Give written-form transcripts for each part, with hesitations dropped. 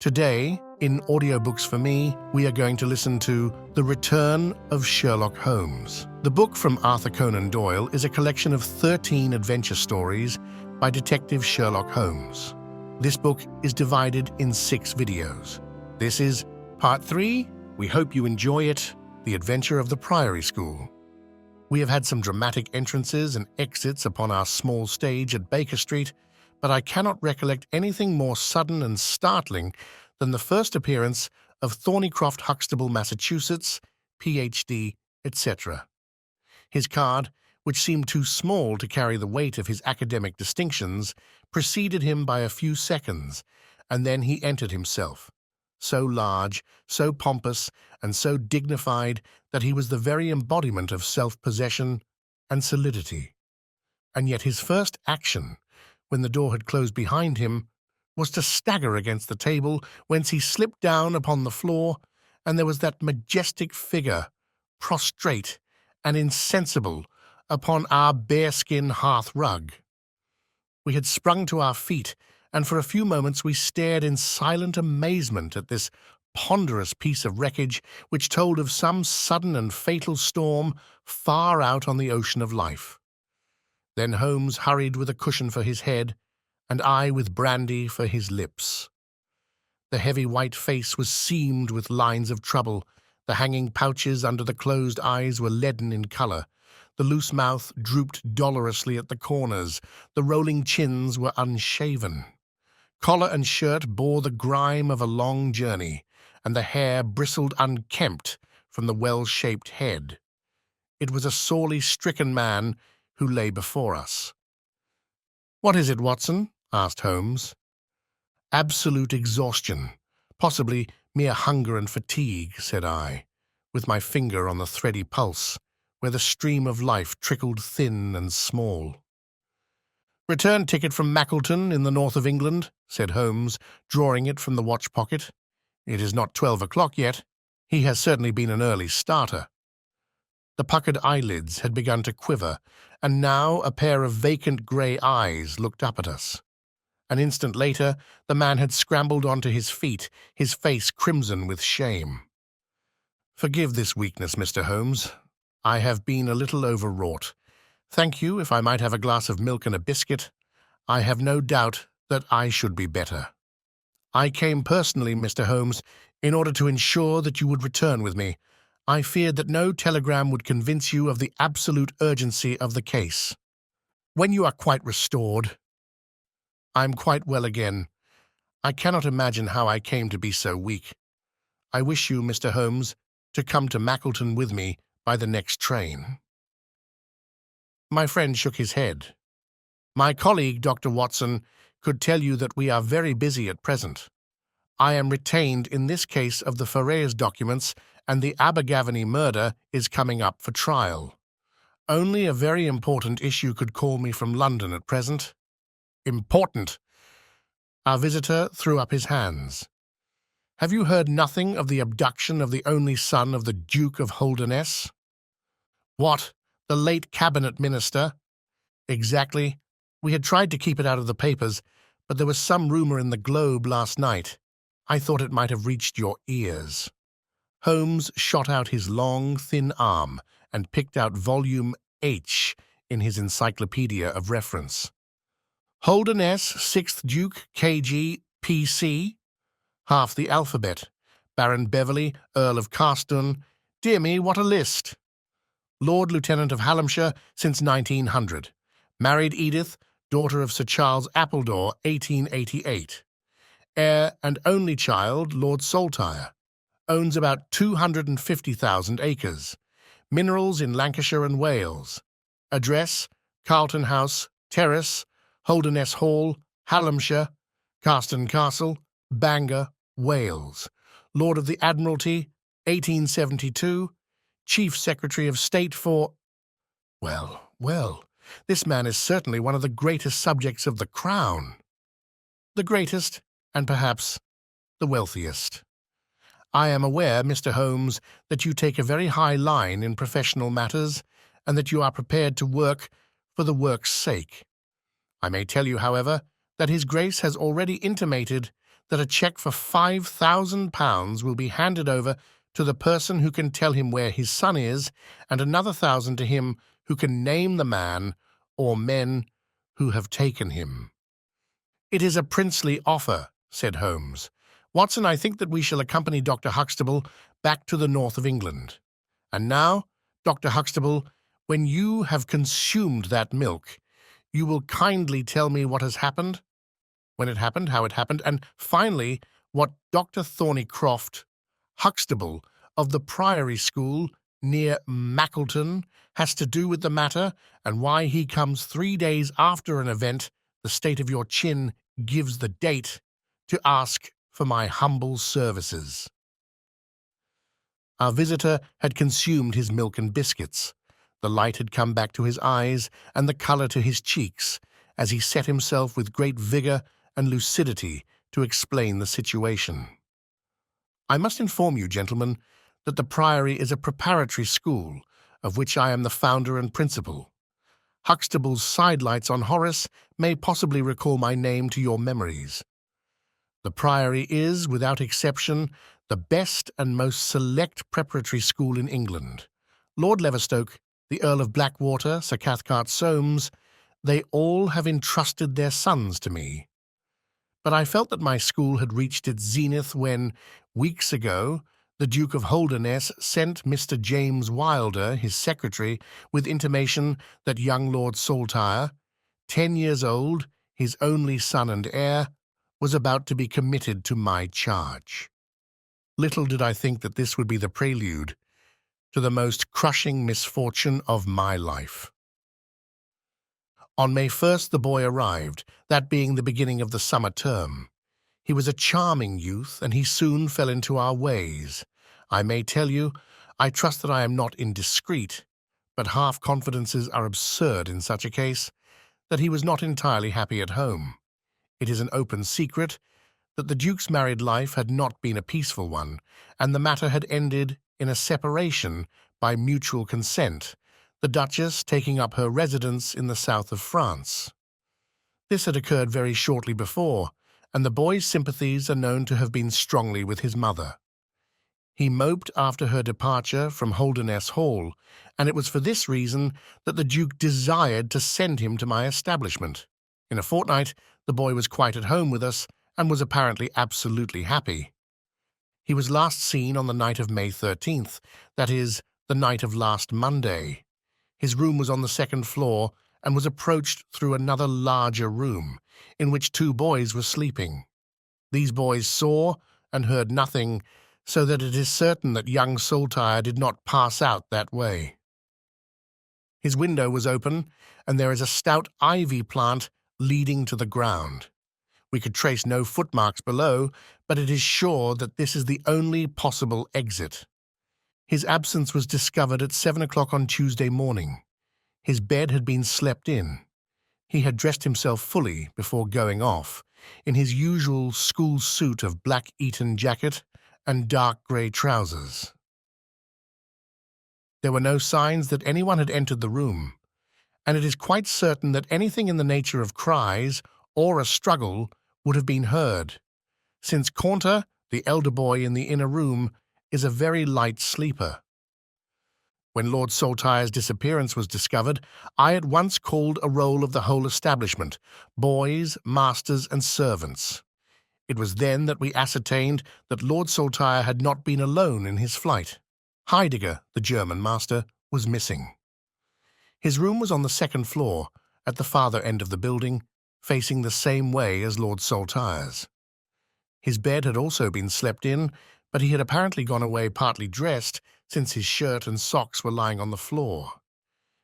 Today, in Audiobooks for Me, we are going to listen to The Return of Sherlock Holmes. The book from Arthur Conan Doyle is a collection of 13 adventure stories by Detective Sherlock Holmes. This book is divided in 6 videos. This is Part 3. We hope you enjoy it, The Adventure of the Priory School. We have had some dramatic entrances and exits upon our small stage at Baker Street, but I cannot recollect anything more sudden and startling than the first appearance of Thornycroft Huxtable, Massachusetts, Ph.D., etc. His card, which seemed too small to carry the weight of his academic distinctions, preceded him by a few seconds, and then he entered himself, so large, so pompous, and so dignified that he was the very embodiment of self-possession and solidity. And yet his first action, when the door had closed behind him, was to stagger against the table, whence he slipped down upon the floor, and there was that majestic figure, prostrate and insensible, upon our bearskin hearth-rug. We had sprung to our feet, and for a few moments we stared in silent amazement at this ponderous piece of wreckage which told of some sudden and fatal storm far out on the ocean of life. Then Holmes hurried with a cushion for his head, and I with brandy for his lips. The heavy white face was seamed with lines of trouble, the hanging pouches under the closed eyes were leaden in colour, the loose mouth drooped dolorously at the corners, the rolling chins were unshaven. Collar and shirt bore the grime of a long journey, and the hair bristled unkempt from the well-shaped head. It was a sorely stricken man who lay before us. "What is it, Watson?" asked Holmes. "Absolute exhaustion, possibly mere hunger and fatigue," said I, with my finger on the thready pulse, where the stream of life trickled thin and small. "Return ticket from Mackleton in the north of England," said Holmes, drawing it from the watch-pocket. "It is not 12 o'clock yet. He has certainly been an early starter." The puckered eyelids had begun to quiver, and now a pair of vacant grey eyes looked up at us. An instant later, the man had scrambled onto his feet, his face crimson with shame. "Forgive this weakness, Mr. Holmes. I have been a little overwrought. Thank you, if I might have a glass of milk and a biscuit. I have no doubt that I should be better. I came personally, Mr. Holmes, in order to ensure that you would return with me. I feared that no telegram would convince you of the absolute urgency of the case. When you are quite restored—" "I am quite well again. I cannot imagine how I came to be so weak. I wish you, Mr. Holmes, to come to Mackleton with me by the next train." My friend shook his head. "My colleague, Dr. Watson, could tell you that we are very busy at present. I am retained in this case of the Ferrers documents, and the Abergavenny murder is coming up for trial. Only a very important issue could call me from London at present." "Important!" Our visitor threw up his hands. "Have you heard nothing of the abduction of the only son of the Duke of Holdernesse?" "What, the late cabinet minister?" "Exactly. We had tried to keep it out of the papers, but there was some rumour in the Globe last night. I thought it might have reached your ears." Holmes shot out his long, thin arm and picked out volume H in his encyclopedia of reference. "Holdernesse, 6th Duke, K.G., P.C. Half the alphabet. Baron Beverley, Earl of Carston. Dear me, what a list! Lord Lieutenant of Hallamshire since 1900. Married Edith, daughter of Sir Charles Appledore, 1888. Heir and only child, Lord Saltire. Owns about 250,000 acres. Minerals in Lancashire and Wales. Address, Carlton House, Terrace, Holdernesse Hall, Hallamshire, Carston Castle, Bangor, Wales. Lord of the Admiralty, 1872. Chief Secretary of State for— Well, well, this man is certainly one of the greatest subjects of the Crown. The greatest, and perhaps the wealthiest. I am aware, Mr. Holmes, that you take a very high line in professional matters, and that you are prepared to work for the work's sake. I may tell you, however, that His Grace has already intimated that a cheque for £5,000 will be handed over to the person who can tell him where his son is, and another 1,000 to him who can name the man or men who have taken him." "It is a princely offer," said Holmes. "Watson, I think that we shall accompany Dr. Huxtable back to the north of England. And now, Dr. Huxtable, when you have consumed that milk, you will kindly tell me what has happened, when it happened, how it happened, and finally, what Dr. Thornycroft Huxtable of the Priory School near Mackleton has to do with the matter, and why he comes 3 days after an event, the state of your chin gives the date, to ask for my humble services." Our visitor had consumed his milk and biscuits. The light had come back to his eyes and the colour to his cheeks as he set himself with great vigour and lucidity to explain the situation. "I must inform you, gentlemen, that the Priory is a preparatory school, of which I am the founder and principal. Huxtable's sidelights on Horace may possibly recall my name to your memories. The Priory is, without exception, the best and most select preparatory school in England. Lord Leverstoke, the Earl of Blackwater, Sir Cathcart Soames, they all have entrusted their sons to me. But I felt that my school had reached its zenith when, weeks ago, the Duke of Holderness sent Mr. James Wilder, his secretary, with intimation that young Lord Saltire, 10 years old, his only son and heir, was about to be committed to my charge. Little did I think that this would be the prelude to the most crushing misfortune of my life. On May 1st the boy arrived, that being the beginning of the summer term. He was a charming youth, and he soon fell into our ways. I may tell you, I trust that I am not indiscreet, but half-confidences are absurd in such a case, that he was not entirely happy at home. It is an open secret that the Duke's married life had not been a peaceful one, and the matter had ended in a separation by mutual consent, the Duchess taking up her residence in the south of France. This had occurred very shortly before, and the boy's sympathies are known to have been strongly with his mother. He moped after her departure from Holderness Hall, and it was for this reason that the Duke desired to send him to my establishment. In a fortnight, the boy was quite at home with us, and was apparently absolutely happy. He was last seen on the night of May 13th, that is, the night of last Monday. His room was on the second floor, and was approached through another larger room, in which 2 boys were sleeping. These boys saw and heard nothing, so that it is certain that young Saltire did not pass out that way. His window was open, and there is a stout ivy plant leading to the ground. We could trace no footmarks below, but it is sure that this is the only possible exit. His absence was discovered at 7 o'clock on Tuesday morning. His bed had been slept in. He had dressed himself fully before going off, in his usual school suit of black Eton jacket and dark grey trousers. There were no signs that anyone had entered the room, and it is quite certain that anything in the nature of cries or a struggle would have been heard, since Caunter, the elder boy in the inner room, is a very light sleeper. When Lord Saltire's disappearance was discovered, I at once called a roll of the whole establishment, boys, masters, and servants. It was then that we ascertained that Lord Saltire had not been alone in his flight. Heidegger, the German master, was missing. His room was on the second floor, at the farther end of the building, facing the same way as Lord Saltire's. His bed had also been slept in, but he had apparently gone away partly dressed, since his shirt and socks were lying on the floor.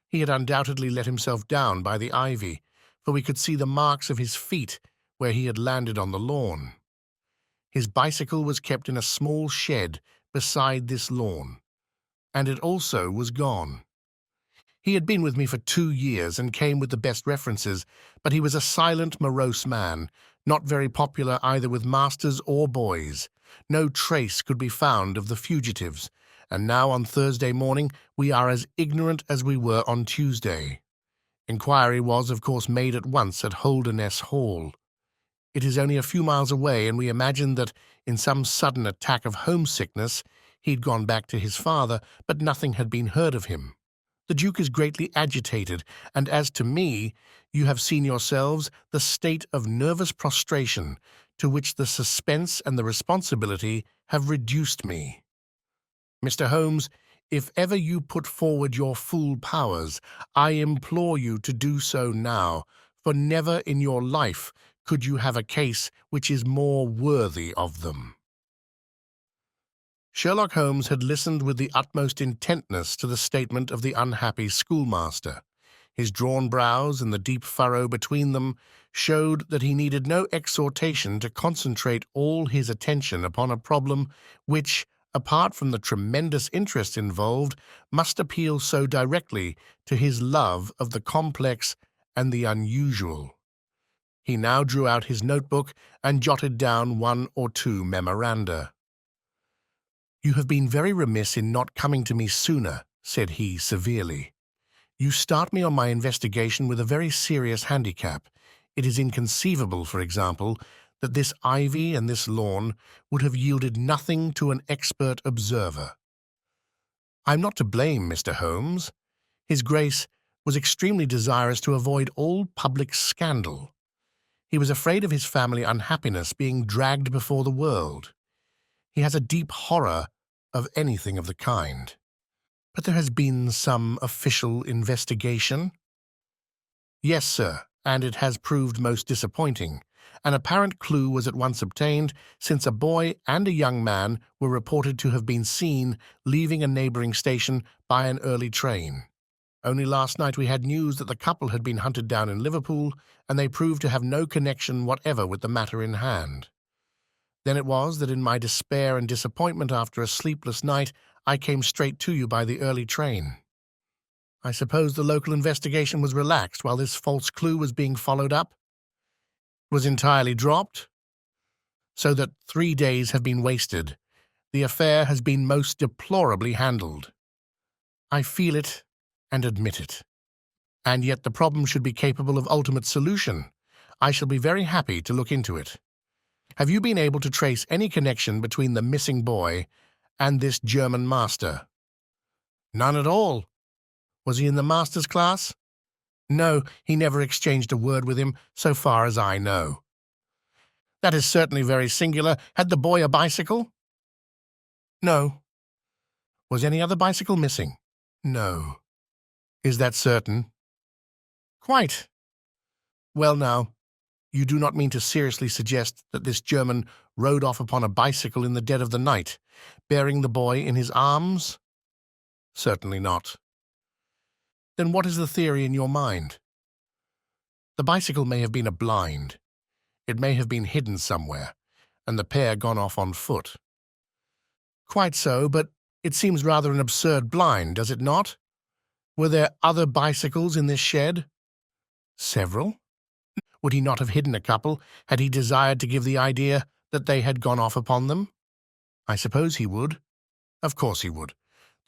He had undoubtedly let himself down by the ivy, for we could see the marks of his feet where he had landed on the lawn. His bicycle was kept in a small shed beside this lawn, and it also was gone. He had been with me for 2 years and came with the best references, but he was a silent, morose man, not very popular either with masters or boys. No trace could be found of the fugitives, and now on Thursday morning we are as ignorant as we were on Tuesday. Inquiry was, of course, made at once at Holderness Hall. It is only a few miles away, and we imagined that in some sudden attack of homesickness he'd gone back to his father, but nothing had been heard of him. The Duke is greatly agitated, and as to me, you have seen yourselves the state of nervous prostration to which the suspense and the responsibility have reduced me. Mr. Holmes, if ever you put forward your full powers, I implore you to do so now, for never in your life could you have a case which is more worthy of them. Sherlock Holmes had listened with the utmost intentness to the statement of the unhappy schoolmaster. His drawn brows and the deep furrow between them showed that he needed no exhortation to concentrate all his attention upon a problem which, apart from the tremendous interest involved, must appeal so directly to his love of the complex and the unusual. He now drew out his notebook and jotted down 1 or 2 memoranda. "You have been very remiss in not coming to me sooner," said he severely. "You start me on my investigation with a very serious handicap. It is inconceivable, for example, that this ivy and this lawn would have yielded nothing to an expert observer. I am not to blame, Mr. Holmes. His Grace was extremely desirous to avoid all public scandal. He was afraid of his family unhappiness being dragged before the world. He has a deep horror of anything of the kind. But there has been some official investigation?" "Yes, sir, and it has proved most disappointing. An apparent clue was at once obtained, since a boy and a young man were reported to have been seen leaving a neighboring station by an early train. Only last night we had news that the couple had been hunted down in Liverpool, and they proved to have no connection whatever with the matter in hand. Then it was that in my despair and disappointment after a sleepless night, I came straight to you by the early train. I suppose the local investigation was relaxed while this false clue was being followed up? Was entirely dropped? So that 3 days have been wasted. The affair has been most deplorably handled. I feel it and admit it. And yet the problem should be capable of ultimate solution. I shall be very happy to look into it. Have you been able to trace any connection between the missing boy and this German master?" "None at all." "Was he in the master's class?" "No, he never exchanged a word with him, so far as I know." "That is certainly very singular. Had the boy a bicycle?" "No." "Was any other bicycle missing?" "No." "Is that certain?" "Quite." "Well now, you do not mean to seriously suggest that this German rode off upon a bicycle in the dead of the night, bearing the boy in his arms?" "Certainly not." "Then what is the theory in your mind?" "The bicycle may have been a blind. It may have been hidden somewhere, and the pair gone off on foot." "Quite so, but it seems rather an absurd blind, does it not? Were there other bicycles in this shed?" "Several." "Would he not have hidden a couple had he desired to give the idea that they had gone off upon them?" "I suppose he would." "Of course he would.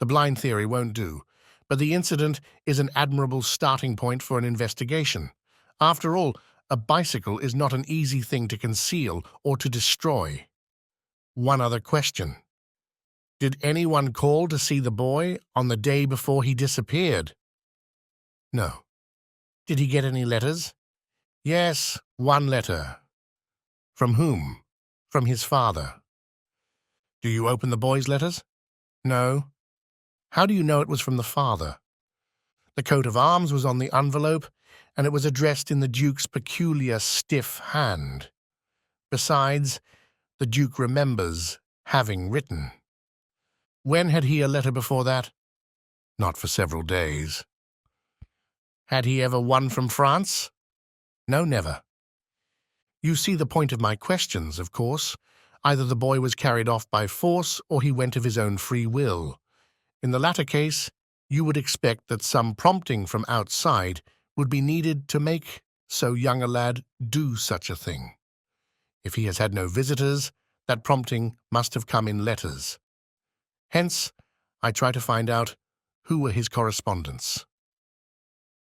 The blind theory won't do. But the incident is an admirable starting point for an investigation. After all, a bicycle is not an easy thing to conceal or to destroy. One other question. Did anyone call to see the boy on the day before he disappeared?" "No." "Did he get any letters?" "Yes, 1 letter." "From whom?" "From his father." "Do you open the boy's letters?" "No." "How do you know it was from the father?" "The coat of arms was on the envelope, and it was addressed in the Duke's peculiar stiff hand. Besides, the Duke remembers having written." "When had he a letter before that?" "Not for several days." "Had he ever one from France?" "No, never." "You see the point of my questions, of course. Either the boy was carried off by force or he went of his own free will. In the latter case, you would expect that some prompting from outside would be needed to make so young a lad do such a thing. If he has had no visitors, that prompting must have come in letters. Hence, I try to find out who were his correspondents."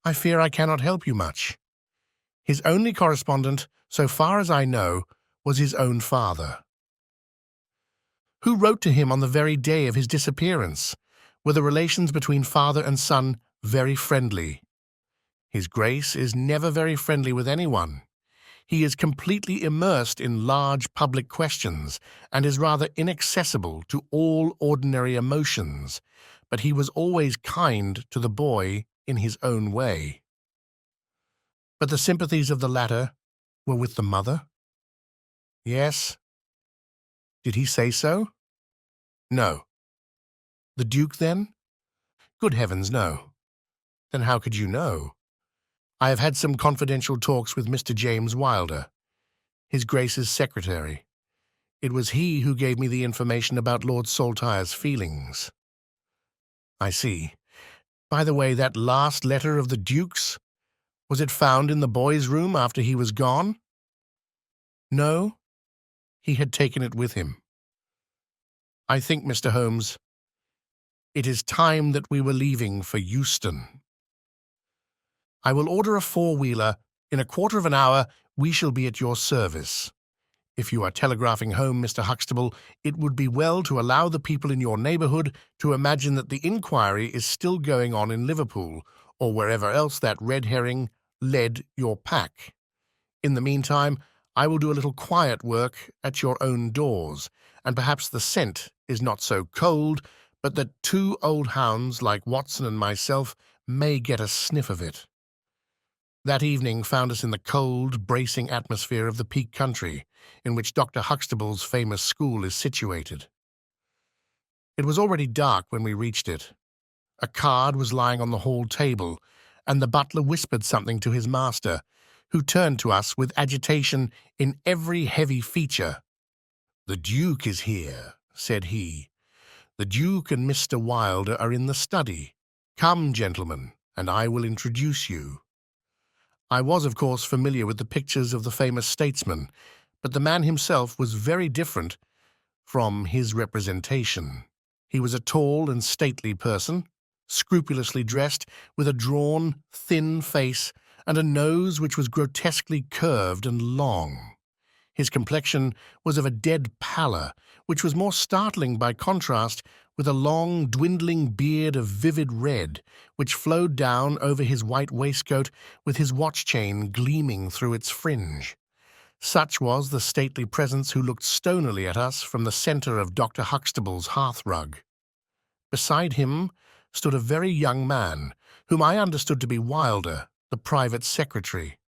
"I fear I cannot help you much." His only correspondent, so far as I know, was his own father. Who wrote to him on the very day of his disappearance? Were the relations between father and son very friendly? His Grace is never very friendly with anyone. He is completely immersed in large public questions and is rather inaccessible to all ordinary emotions, but he was always kind to the boy in his own way. But the sympathies of the latter were with the mother? Yes. Did he say so? No. The Duke, then? Good heavens, no. Then how could you know? I have had some confidential talks with Mr. James Wilder, His Grace's secretary. It was he who gave me the information about Lord Saltire's feelings. I see. By the way, that last letter of the Duke's, was it found in the boy's room after he was gone? No, he had taken it with him. I think, Mr. Holmes, it is time that we were leaving for Euston. I will order a four-wheeler. In a quarter of an hour, we shall be at your service. If you are telegraphing home, Mr. Huxtable, it would be well to allow the people in your neighbourhood to imagine that the inquiry is still going on in Liverpool, or wherever else that red herring led your pack. In the meantime, I will do a little quiet work at your own doors, and perhaps the scent is not so cold, but that two old hounds like Watson and myself may get a sniff of it. That evening found us in the cold, bracing atmosphere of the Peak Country, in which Dr. Huxtable's famous school is situated. It was already dark when we reached it. A card was lying on the hall table, and the butler whispered something to his master, who turned to us with agitation in every heavy feature. "The Duke is here," said he. "The Duke and Mr. Wilder are in the study. Come, gentlemen, and I will introduce you." I was, of course, familiar with the pictures of the famous statesman, but the man himself was very different from his representation. He was a tall and stately person, scrupulously dressed, with a drawn, thin face and a nose which was grotesquely curved and long. His complexion was of a dead pallor, which was more startling by contrast with a long, dwindling beard of vivid red, which flowed down over his white waistcoat with his watch-chain gleaming through its fringe. Such was the stately presence who looked stonily at us from the centre of Dr. Huxtable's hearthrug. Beside him stood a very young man, whom I understood to be Wilder, the private secretary.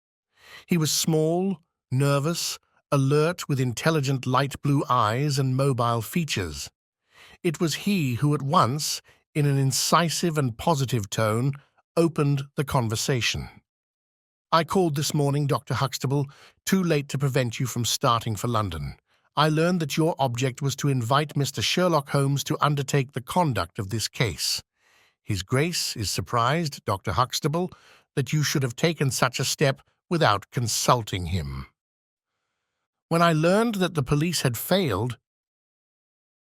He was small, nervous, alert, with intelligent light blue eyes and mobile features. It was he who at once, in an incisive and positive tone, opened the conversation. "I called this morning, Dr. Huxtable, too late to prevent you from starting for London. I learned that your object was to invite Mr. Sherlock Holmes to undertake the conduct of this case. His Grace is surprised, Dr. Huxtable, that you should have taken such a step without consulting him. When I learned that the police had failed,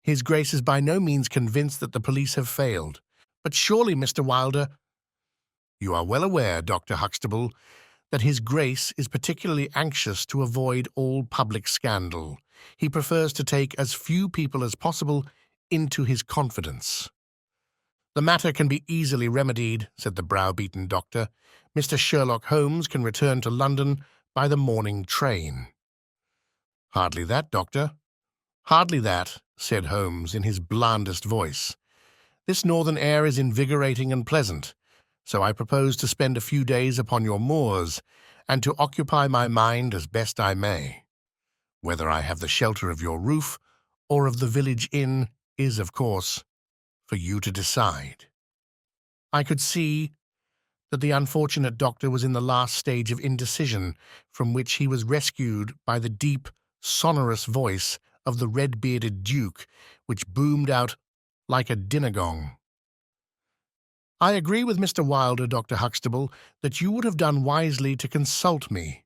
His Grace is by no means convinced that the police have failed. But surely, Mr. Wilder, you are well aware, Dr. Huxtable, that His Grace is particularly anxious to avoid all public scandal. He prefers to take as few people as possible into his confidence." "The matter can be easily remedied," said the browbeaten doctor. "Mr. Sherlock Holmes can return to London by the morning train." "Hardly that, Doctor. Hardly that," said Holmes in his blandest voice. "This northern air is invigorating and pleasant, so I propose to spend a few days upon your moors, and to occupy my mind as best I may. Whether I have the shelter of your roof or of the village inn is, of course, for you to decide." I could see that the unfortunate doctor was in the last stage of indecision, from which he was rescued by the deep, sonorous voice of the red-bearded Duke, which boomed out like a dinner gong. "I agree with Mr. Wilder, Dr. Huxtable, that you would have done wisely to consult me.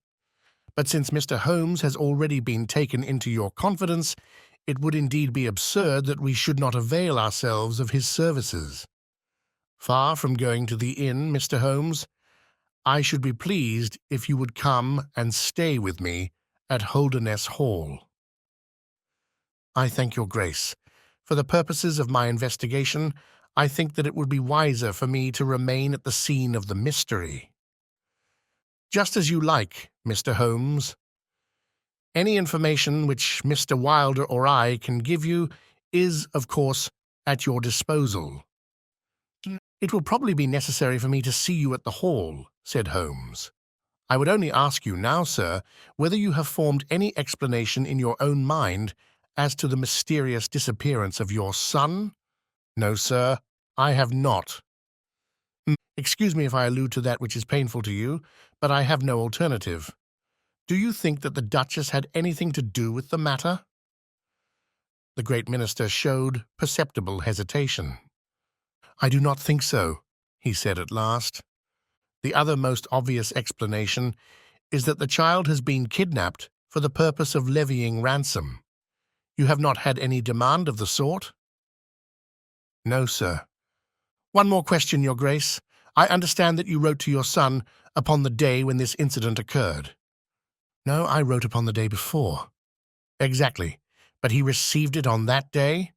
But since Mr. Holmes has already been taken into your confidence, it would indeed be absurd that we should not avail ourselves of his services. Far from going to the inn, Mr. Holmes, I should be pleased if you would come and stay with me at Holderness Hall. I thank your grace. For the purposes of my investigation, I think that it would be wiser for me to remain at the scene of the mystery. Just as you like, Mr. Holmes. Any information which Mr. Wilder or I can give you is, of course, at your disposal. It will probably be necessary for me to see you at the hall, said Holmes. I would only ask you now, sir, whether you have formed any explanation in your own mind as to the mysterious disappearance of your son? No, sir, I have not. Excuse me if I allude to that which is painful to you, but I have no alternative. Do you think that the Duchess had anything to do with the matter? The great minister showed perceptible hesitation. I do not think so, he said at last. The other most obvious explanation is that the child has been kidnapped for the purpose of levying ransom. You have not had any demand of the sort? No, sir. One more question, Your Grace. I understand that you wrote to your son upon the day when this incident occurred. No, I wrote upon the day before. Exactly. But he received it on that day?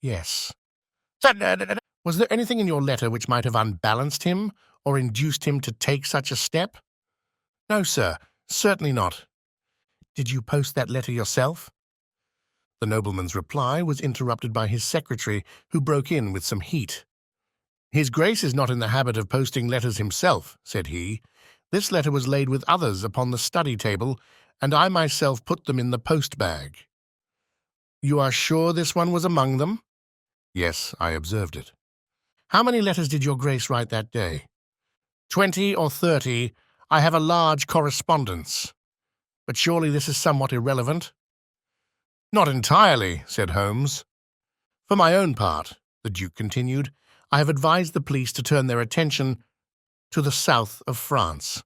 Yes. Was there anything in your letter which might have unbalanced him or induced him to take such a step? No, sir, certainly not. Did you post that letter yourself? The nobleman's reply was interrupted by his secretary, who broke in with some heat. His Grace is not in the habit of posting letters himself, said he. This letter was laid with others upon the study table, and I myself put them in the post-bag. You are sure this one was among them? Yes, I observed it. How many letters did your Grace write that day? 20 or 30. I have a large correspondence. But surely this is somewhat irrelevant? Not entirely, said Holmes. For my own part, the Duke continued, I have advised the police to turn their attention to the south of France.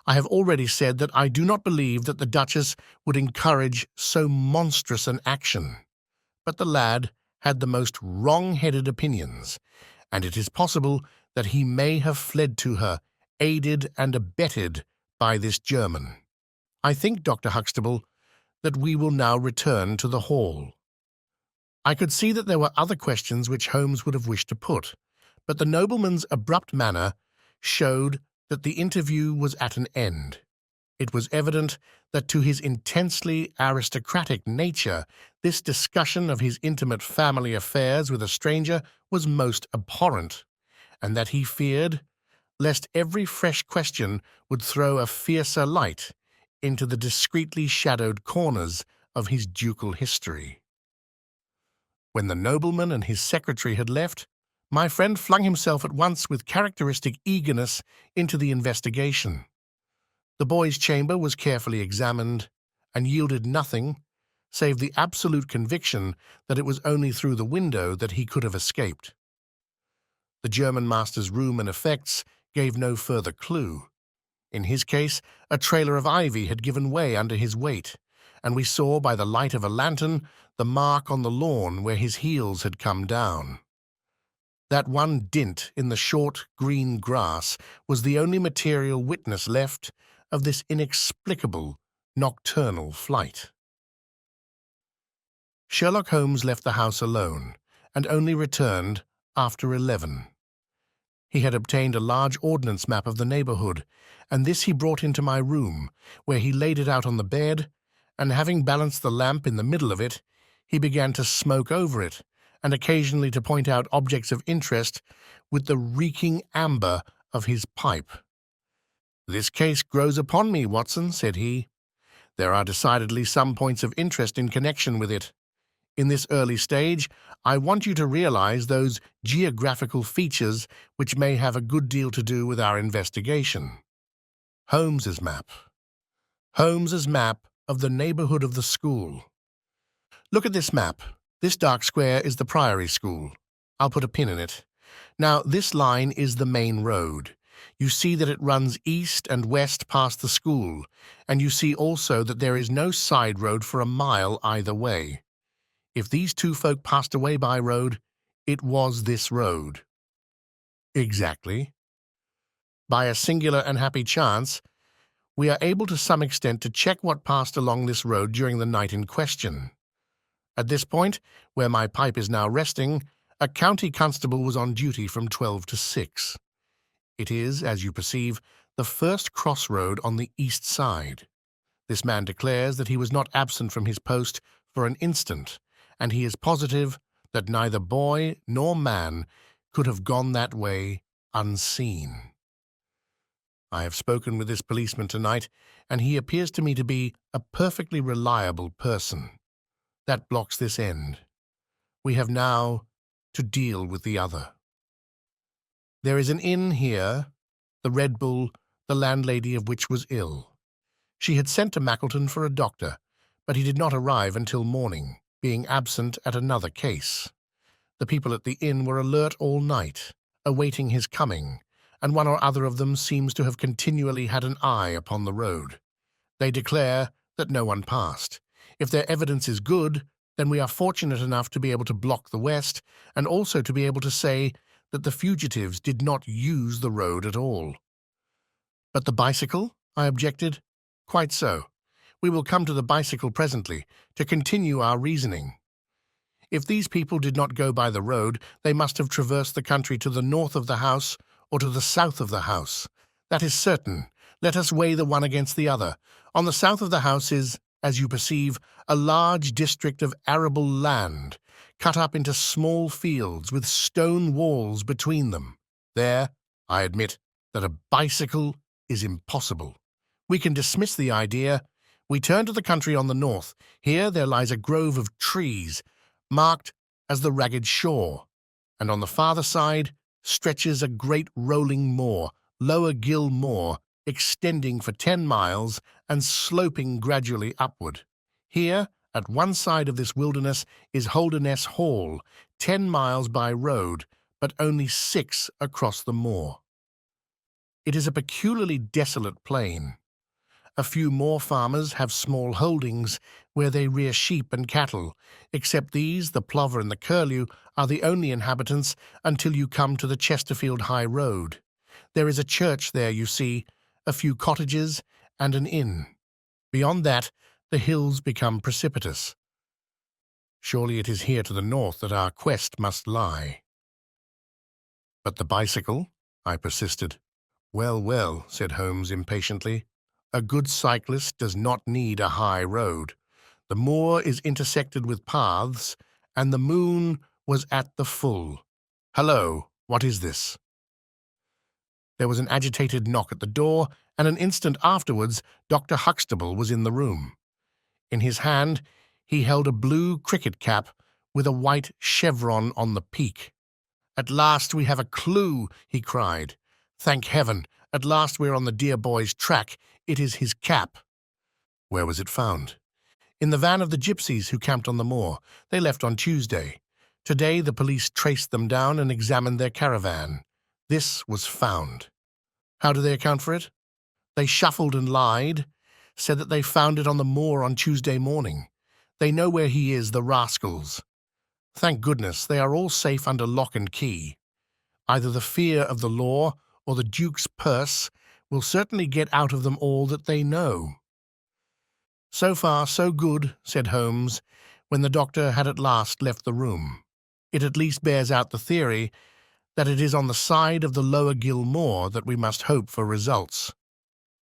I have already said that I do not believe that the Duchess would encourage so monstrous an action. But the lad had the most wrong-headed opinions, and it is possible that he may have fled to her, aided and abetted by this German. I think, Dr. Huxtable, that we will now return to the hall. I could see that there were other questions which Holmes would have wished to put, but the nobleman's abrupt manner showed that the interview was at an end. It was evident that to his intensely aristocratic nature, this discussion of his intimate family affairs with a stranger was most abhorrent, and that he feared lest every fresh question would throw a fiercer light into the discreetly shadowed corners of his ducal history. When the nobleman and his secretary had left, my friend flung himself at once with characteristic eagerness into the investigation. The boy's chamber was carefully examined and yielded nothing save the absolute conviction that it was only through the window that he could have escaped. The German master's room and effects gave no further clue. In his case, a trailer of ivy had given way under his weight, and we saw by the light of a lantern the mark on the lawn where his heels had come down. That one dint in the short green grass was the only material witness left of this inexplicable nocturnal flight. Sherlock Holmes left the house alone, and only returned after 11. He had obtained a large ordnance map of the neighborhood, and this he brought into my room, where he laid it out on the bed, and having balanced the lamp in the middle of it, he began to smoke over it, and occasionally to point out objects of interest with the reeking amber of his pipe. "This case grows upon me, Watson," said he. "There are decidedly some points of interest in connection with it. In this early stage, I want you to realize those geographical features which may have a good deal to do with our investigation. Holmes's map. Holmes's map of the neighborhood of the school. Look at this map. This dark square is the Priory School. I'll put a pin in it. Now, this line is the main road. You see that it runs east and west past the school, and you see also that there is no side road for a mile either way. If these two folk passed away by road, it was this road." "Exactly." By a singular and happy chance, we are able to some extent to check what passed along this road during the night in question. At this point, where my pipe is now resting, a county constable was on duty from 12 to 6. It is, as you perceive, the first crossroad on the east side. This man declares that he was not absent from his post for an instant, and he is positive that neither boy nor man could have gone that way unseen. I have spoken with this policeman tonight, and he appears to me to be a perfectly reliable person. That blocks this end. We have now to deal with the other. There is an inn here, the Red Bull, the landlady of which was ill. She had sent to Mackleton for a doctor, but he did not arrive until morning, being absent at another case. The people at the inn were alert all night, awaiting his coming, and one or other of them seems to have continually had an eye upon the road. They declare that no one passed. If their evidence is good, then we are fortunate enough to be able to block the west, and also to be able to say that the fugitives did not use the road at all. But the bicycle? I objected. Quite so. We will come to the bicycle presently, to continue our reasoning. If these people did not go by the road, they must have traversed the country to the north of the house or to the south of the house. That is certain. Let us weigh the one against the other. On the south of the house is, as you perceive, a large district of arable land, cut up into small fields with stone walls between them. There, I admit that a bicycle is impossible. We can dismiss the idea. We turn to the country on the north. Here there lies a grove of trees, marked as the Ragged Shore, and on the farther side stretches a great rolling moor, Lower Gill Moor, extending for 10 miles and sloping gradually upward. Here, at one side of this wilderness, is Holderness Hall, 10 miles by road, but only 6 across the moor. It is a peculiarly desolate plain. A few more farmers have small holdings where they rear sheep and cattle. Except these, the plover and the curlew are the only inhabitants until you come to the Chesterfield High Road. There is a church there, you see, a few cottages, and an inn. Beyond that, the hills become precipitous. Surely it is here to the north that our quest must lie. But the bicycle? I persisted. Well, well, said Holmes impatiently. A good cyclist does not need a high road. The moor is intersected with paths, and the moon was at the full. Hello, what is this? There was an agitated knock at the door, and an instant afterwards Dr. Huxtable was in the room. In his hand he held a blue cricket cap with a white chevron on the peak. "At last we have a clue," he cried. "Thank heaven, at last we're on the dear boy's track. It is his cap." "Where was it found?" "In the van of the gypsies who camped on the moor. They left on Tuesday. Today the police traced them down and examined their caravan. This was found." "How do they account for it?" "They shuffled and lied, said that they found it on the moor on Tuesday morning. They know where he is, the rascals. Thank goodness, they are all safe under lock and key. Either the fear of the law or the Duke's purse will certainly get out of them all that they know." "So far, so good," said Holmes, when the doctor had at last left the room. "It at least bears out the theory that it is on the side of the Lower Gill Moor that we must hope for results.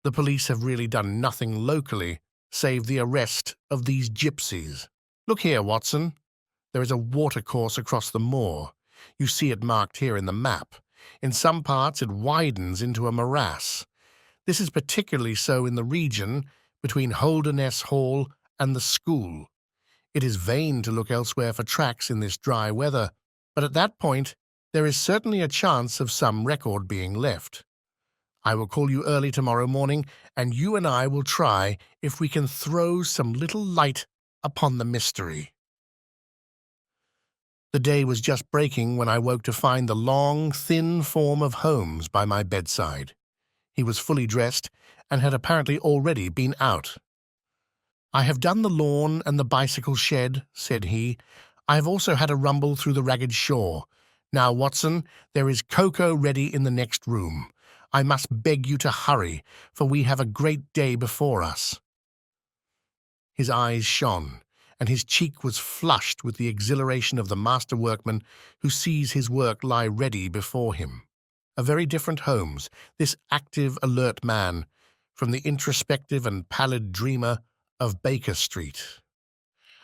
The police have really done nothing locally save the arrest of these gypsies. Look here, Watson. There is a watercourse across the moor. You see it marked here in the map. In some parts it widens into a morass. This is particularly so in the region between Holderness Hall and the school. It is vain to look elsewhere for tracks in this dry weather, but at that point there is certainly a chance of some record being left. I will call you early tomorrow morning, and you and I will try if we can throw some little light upon the mystery." The day was just breaking when I woke to find the long, thin form of Holmes by my bedside. He was fully dressed and had apparently already been out. "I have done the lawn and the bicycle shed," said he. "I have also had a rumble through the Ragged Shore. Now, Watson, there is cocoa ready in the next room. I must beg you to hurry, for we have a great day before us." His eyes shone, and his cheek was flushed with the exhilaration of the master workman who sees his work lie ready before him. A very different Holmes, this active, alert man, from the introspective and pallid dreamer of Baker Street.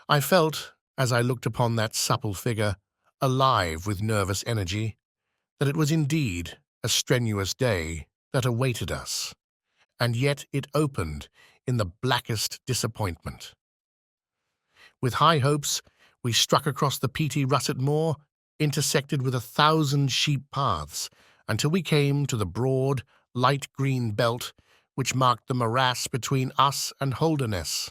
I felt, as I looked upon that supple figure, alive with nervous energy, that it was indeed a strenuous day that awaited us, and yet it opened in the blackest disappointment. With high hopes, we struck across the peaty russet moor, intersected with 1,000 sheep paths, until we came to the broad, light green belt which marked the morass between us and Holderness.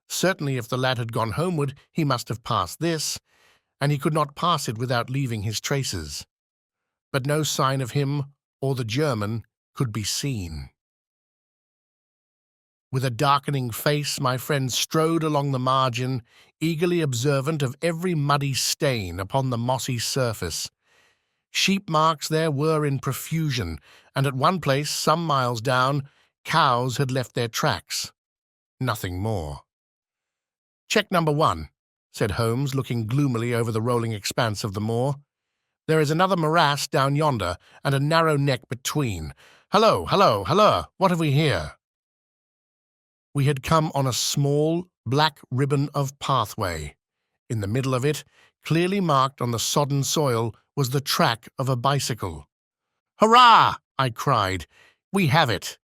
Certainly if the lad had gone homeward, he must have passed this, and he could not pass it without leaving his traces. But no sign of him or the German could be seen. With a darkening face, my friend strode along the margin, eagerly observant of every muddy stain upon the mossy surface. Sheep marks there were in profusion, and at one place, some miles down, cows had left their tracks. Nothing more. "Check number 1, said Holmes, looking gloomily over the rolling expanse of the moor. "There is another morass down yonder, and a narrow neck between. Hallo, hallo, hallo, what have we here?" We had come on a small, black ribbon of pathway. In the middle of it, clearly marked on the sodden soil, was the track of a bicycle. "Hurrah!" I cried. "We have it!"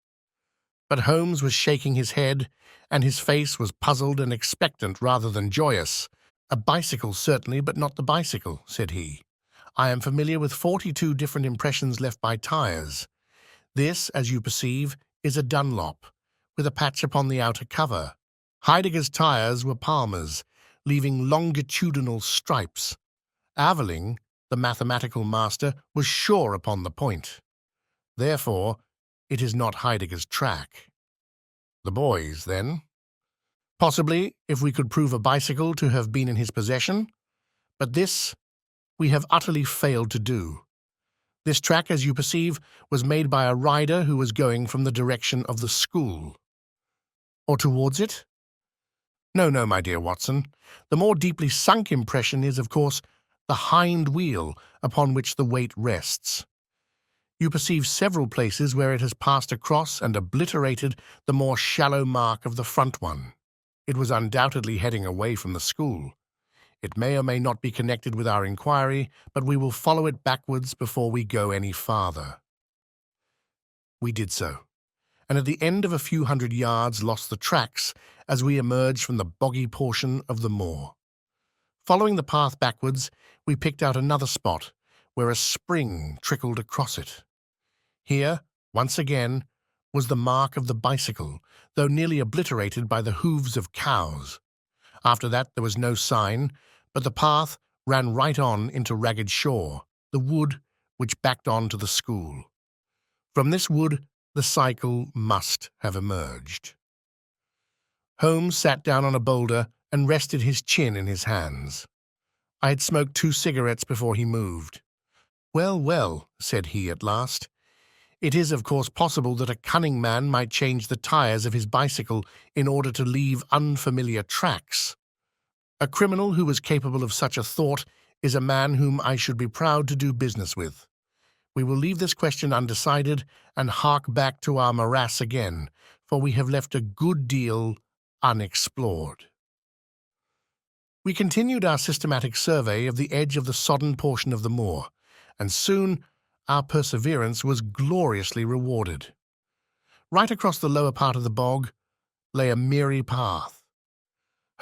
But Holmes was shaking his head, and his face was puzzled and expectant rather than joyous. "A bicycle, certainly, but not the bicycle," said he. "I am familiar with 42 different impressions left by tires. This, as you perceive, is a Dunlop, with a patch upon the outer cover. Heidegger's tires were Palmer's, leaving longitudinal stripes. Aveling, the mathematical master, was sure upon the point. Therefore, it is not Heidegger's track. The boy's, then? Possibly, if we could prove a bicycle to have been in his possession, but this we have utterly failed to do. This track, as you perceive, was made by a rider who was going from the direction of the school." "Or towards it?" "No, no, my dear Watson. The more deeply sunk impression is, of course, the hind wheel upon which the weight rests. You perceive several places where it has passed across and obliterated the more shallow mark of the front one. It was undoubtedly heading away from the school. It may or may not be connected with our inquiry, but we will follow it backwards before we go any farther." We did so, and at the end of a few hundred yards lost the tracks as we emerged from the boggy portion of the moor. Following the path backwards, we picked out another spot where a spring trickled across it. Here, once again, was the mark of the bicycle, though nearly obliterated by the hooves of cows. After that there was no sign, but the path ran right on into Ragged Shaw, the wood which backed on to the school. From this wood the cycle must have emerged. Holmes sat down on a boulder and rested his chin in his hands. I had smoked 2 cigarettes before he moved. "Well, well," said he at last. "It is, of course, possible that a cunning man might change the tires of his bicycle in order to leave unfamiliar tracks. A criminal who is capable of such a thought is a man whom I should be proud to do business with. We will leave this question undecided and hark back to our morass again, for we have left a good deal unexplored." We continued our systematic survey of the edge of the sodden portion of the moor, and soon our perseverance was gloriously rewarded. Right across the lower part of the bog lay a miry path.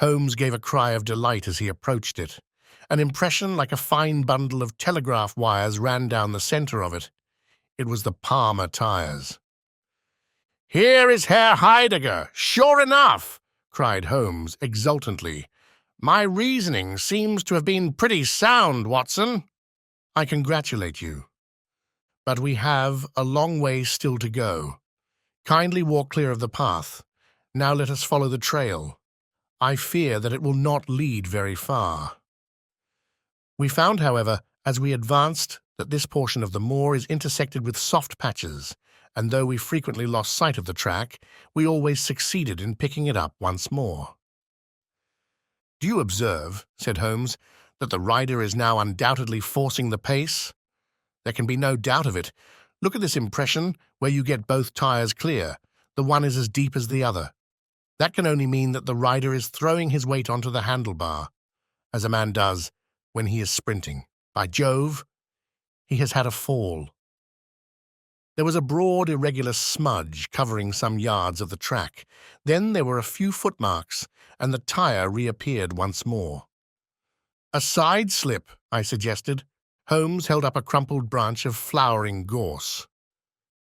Holmes gave a cry of delight as he approached it. An impression like a fine bundle of telegraph wires ran down the center of it. It was the Palmer tires. "Here is Herr Heidegger, sure enough!" cried Holmes exultantly. "My reasoning seems to have been pretty sound, Watson." "I congratulate you. But we have a long way still to go. Kindly walk clear of the path. Now let us follow the trail. I fear that it will not lead very far." We found, however, As we advanced, that this portion of the moor is intersected with soft patches, and though we frequently lost sight of the track, we always succeeded in picking it up once more. "Do you observe," said Holmes, "that the rider is now undoubtedly forcing the pace? There can be no doubt of it. Look at this impression where you get both tires clear. The one is as deep as the other. That can only mean that the rider is throwing his weight onto the handlebar, as a man does when he is sprinting. By Jove, he has had a fall." There was a broad, irregular smudge covering some yards of the track. Then there were a few footmarks, and the tire reappeared once more. "A side slip," I suggested. Holmes held up a crumpled branch of flowering gorse.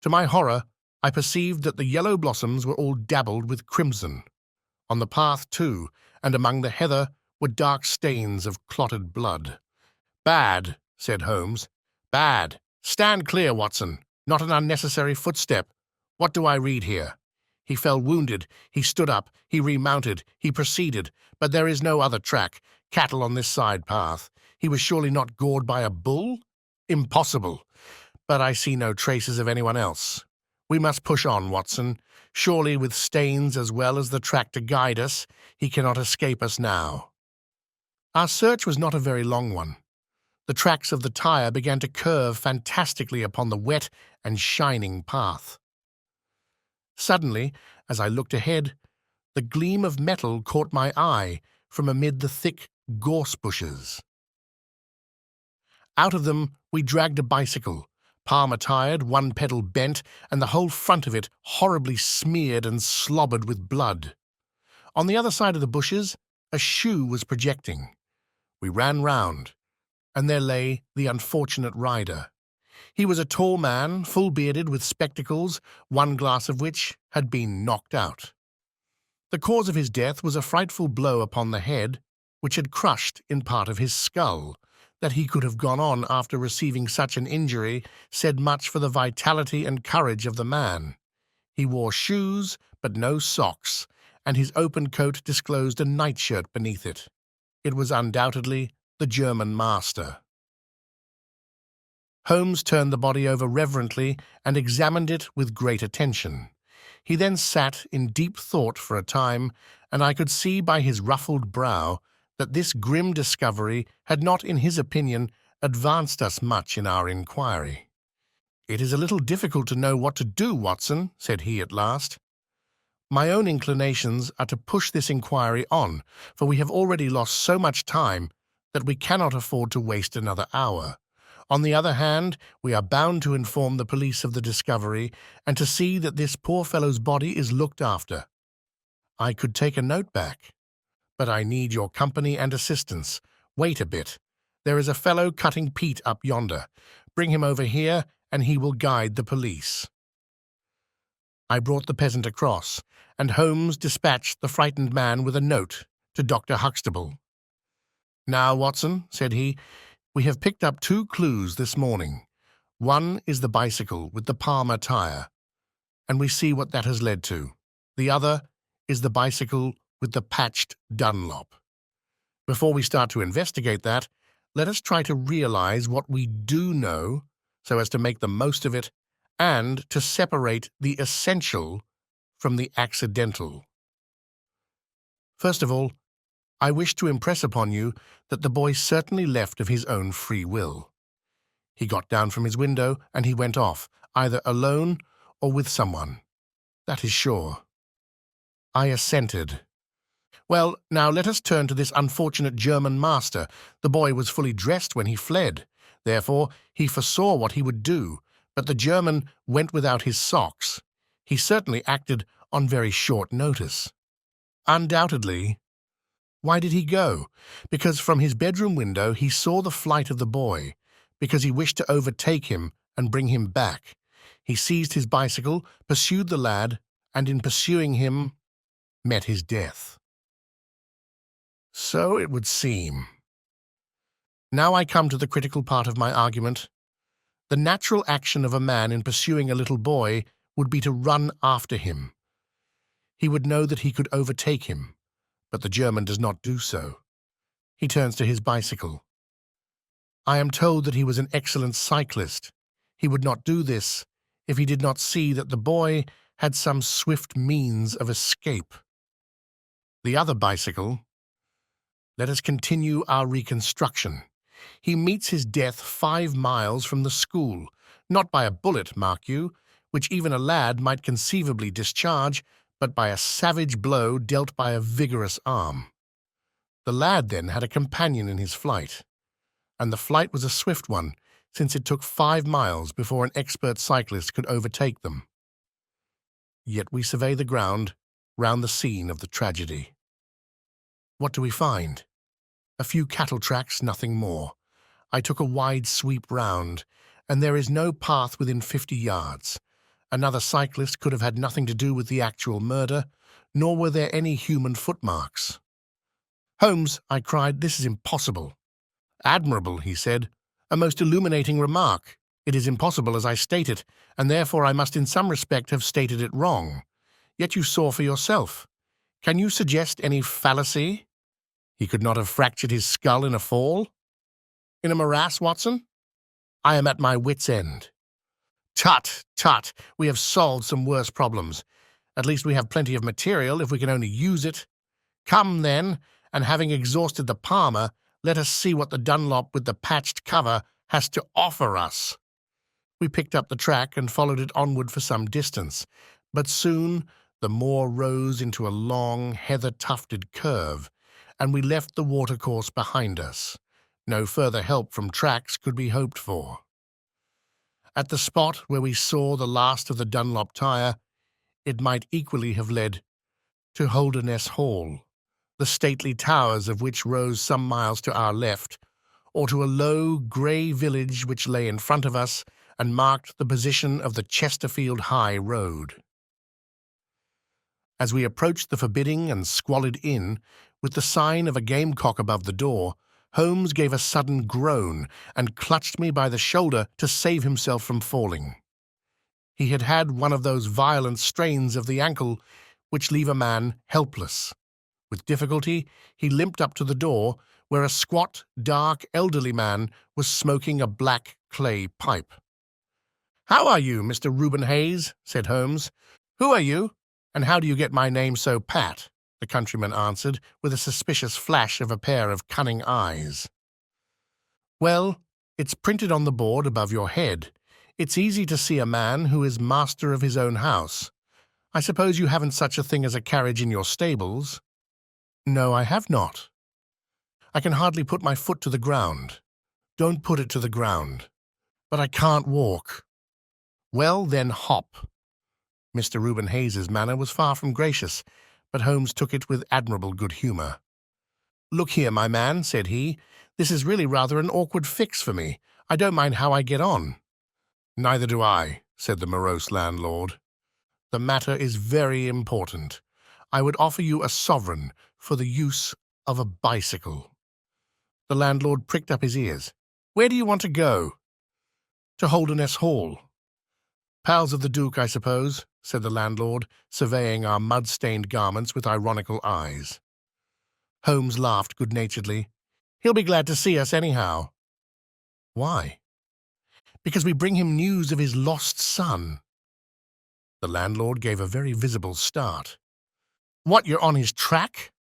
To my horror, I perceived that the yellow blossoms were all dabbled with crimson. On the path, too, and among the heather, were dark stains of clotted blood. "Bad," said Holmes. "Bad. Stand clear, Watson. Not an unnecessary footstep. What do I read here? He fell wounded. He stood up. He remounted. He proceeded. But there is no other track. Cattle on this side path. He was surely not gored by a bull? Impossible. But I see no traces of anyone else. We must push on, Watson. Surely with stains as well as the track to guide us, he cannot escape us now." Our search was not a very long one. The tracks of the tire began to curve fantastically upon the wet and shining path. Suddenly, as I looked ahead, the gleam of metal caught my eye from amid the thick gorse bushes. Out of them we dragged a bicycle, palm-attired, one pedal bent, and the whole front of it horribly smeared and slobbered with blood. On the other side of the bushes, a shoe was projecting. We ran round, and there lay the unfortunate rider. He was a tall man, full-bearded, with spectacles, one glass of which had been knocked out. The cause of his death was a frightful blow upon the head, which had crushed in part of his skull. That he could have gone on after receiving such an injury said much for the vitality and courage of the man. He wore shoes, but no socks, and his open coat disclosed a nightshirt beneath it. It was undoubtedly the German master. Holmes turned the body over reverently and examined it with great attention. He then sat in deep thought for a time, and I could see by his ruffled brow that this grim discovery had not, in his opinion, advanced us much in our inquiry. "It is a little difficult to know what to do, Watson," said he at last. "My own inclinations are to push this inquiry on, for we have already lost so much time that we cannot afford to waste another hour. On the other hand, we are bound to inform the police of the discovery and to see that this poor fellow's body is looked after. I could take a note back, but I need your company and assistance. Wait a bit. There is a fellow cutting peat up yonder. Bring him over here, and he will guide the police." I brought the peasant across, and Holmes dispatched the frightened man with a note to Dr. Huxtable. "Now, Watson," said he, "we have picked up 2 clues this morning. One is the bicycle with the Palmer tire, and we see what that has led to. The other is the bicycle with the patched Dunlop. Before we start to investigate that, let us try to realize what we do know so as to make the most of it and to separate the essential from the accidental. First of all, I wish to impress upon you that the boy certainly left of his own free will. He got down from his window and he went off, either alone or with someone. That is sure." I assented. "Well, now let us turn to this unfortunate German master. The boy was fully dressed when he fled. Therefore, he foresaw what he would do, but the German went without his socks. He certainly acted on very short notice." "Undoubtedly. Why did he go? Because from his bedroom window he saw the flight of the boy, because he wished to overtake him and bring him back. He seized his bicycle, pursued the lad, and in pursuing him, met his death." "So it would seem. Now I come to the critical part of my argument. The natural action of a man in pursuing a little boy would be to run after him. He would know that he could overtake him, but the German does not do so. He turns to his bicycle. I am told that he was an excellent cyclist. He would not do this if he did not see that the boy had some swift means of escape. The other bicycle. Let us continue our reconstruction. He meets his death 5 miles from the school, not by a bullet, mark you, which even a lad might conceivably discharge, but by a savage blow dealt by a vigorous arm. The lad then had a companion in his flight, and the flight was a swift one, since it took 5 miles before an expert cyclist could overtake them. Yet we survey the ground round the scene of the tragedy. What do we find? A few cattle tracks, nothing more. I took a wide sweep round, and there is no path within 50 yards. Another cyclist could have had nothing to do with the actual murder, nor were there any human footmarks. "Holmes," I cried, "this is impossible." "Admirable," he said. "A most illuminating remark. It is impossible as I state it, and therefore I must in some respect have stated it wrong. Yet you saw for yourself. Can you suggest any fallacy? He could not have fractured his skull in a fall? In a morass, Watson? I am at my wit's end." "Tut, tut, we have solved some worse problems. At least we have plenty of material if we can only use it. Come, then, and having exhausted the Palmer, let us see what the Dunlop with the patched cover has to offer us." We picked up the track and followed it onward for some distance, but soon the moor rose into a long, heather-tufted curve, and we left the watercourse behind us. No further help from tracks could be hoped for. At the spot where we saw the last of the Dunlop tire, it might equally have led to Holderness Hall, the stately towers of which rose some miles to our left, or to a low, grey village which lay in front of us and marked the position of the Chesterfield High Road. As we approached the forbidding and squalid inn, with the sign of a gamecock above the door, Holmes gave a sudden groan and clutched me by the shoulder to save himself from falling. He had had one of those violent strains of the ankle which leave a man helpless. With difficulty, he limped up to the door, where a squat, dark, elderly man was smoking a black clay pipe. "How are you, Mr. Reuben Hayes?" said Holmes. "Who are you, and how do you get my name so pat?" the countryman answered, with a suspicious flash of a pair of cunning eyes. "Well, it's printed on the board above your head. It's easy to see a man who is master of his own house. I suppose you haven't such a thing as a carriage in your stables?" "No, I have not. I can hardly put my foot to the ground." "Don't put it to the ground." "But I can't walk." "Well, then hop." Mr. Reuben Hayes's manner was far from gracious, but Holmes took it with admirable good humour. "Look here, my man," said he, "this is really rather an awkward fix for me. I don't mind how I get on." "Neither do I," said the morose landlord. "The matter is very important. I would offer you a sovereign for the use of a bicycle." The landlord pricked up his ears. "Where do you want to go?" "To Holderness Hall." "Pals of the Duke, I suppose," said the landlord, surveying our mud-stained garments with ironical eyes. Holmes laughed good-naturedly. "He'll be glad to see us anyhow." "Why?" "Because we bring him news of his lost son." The landlord gave a very visible start. "What, you're on his track?"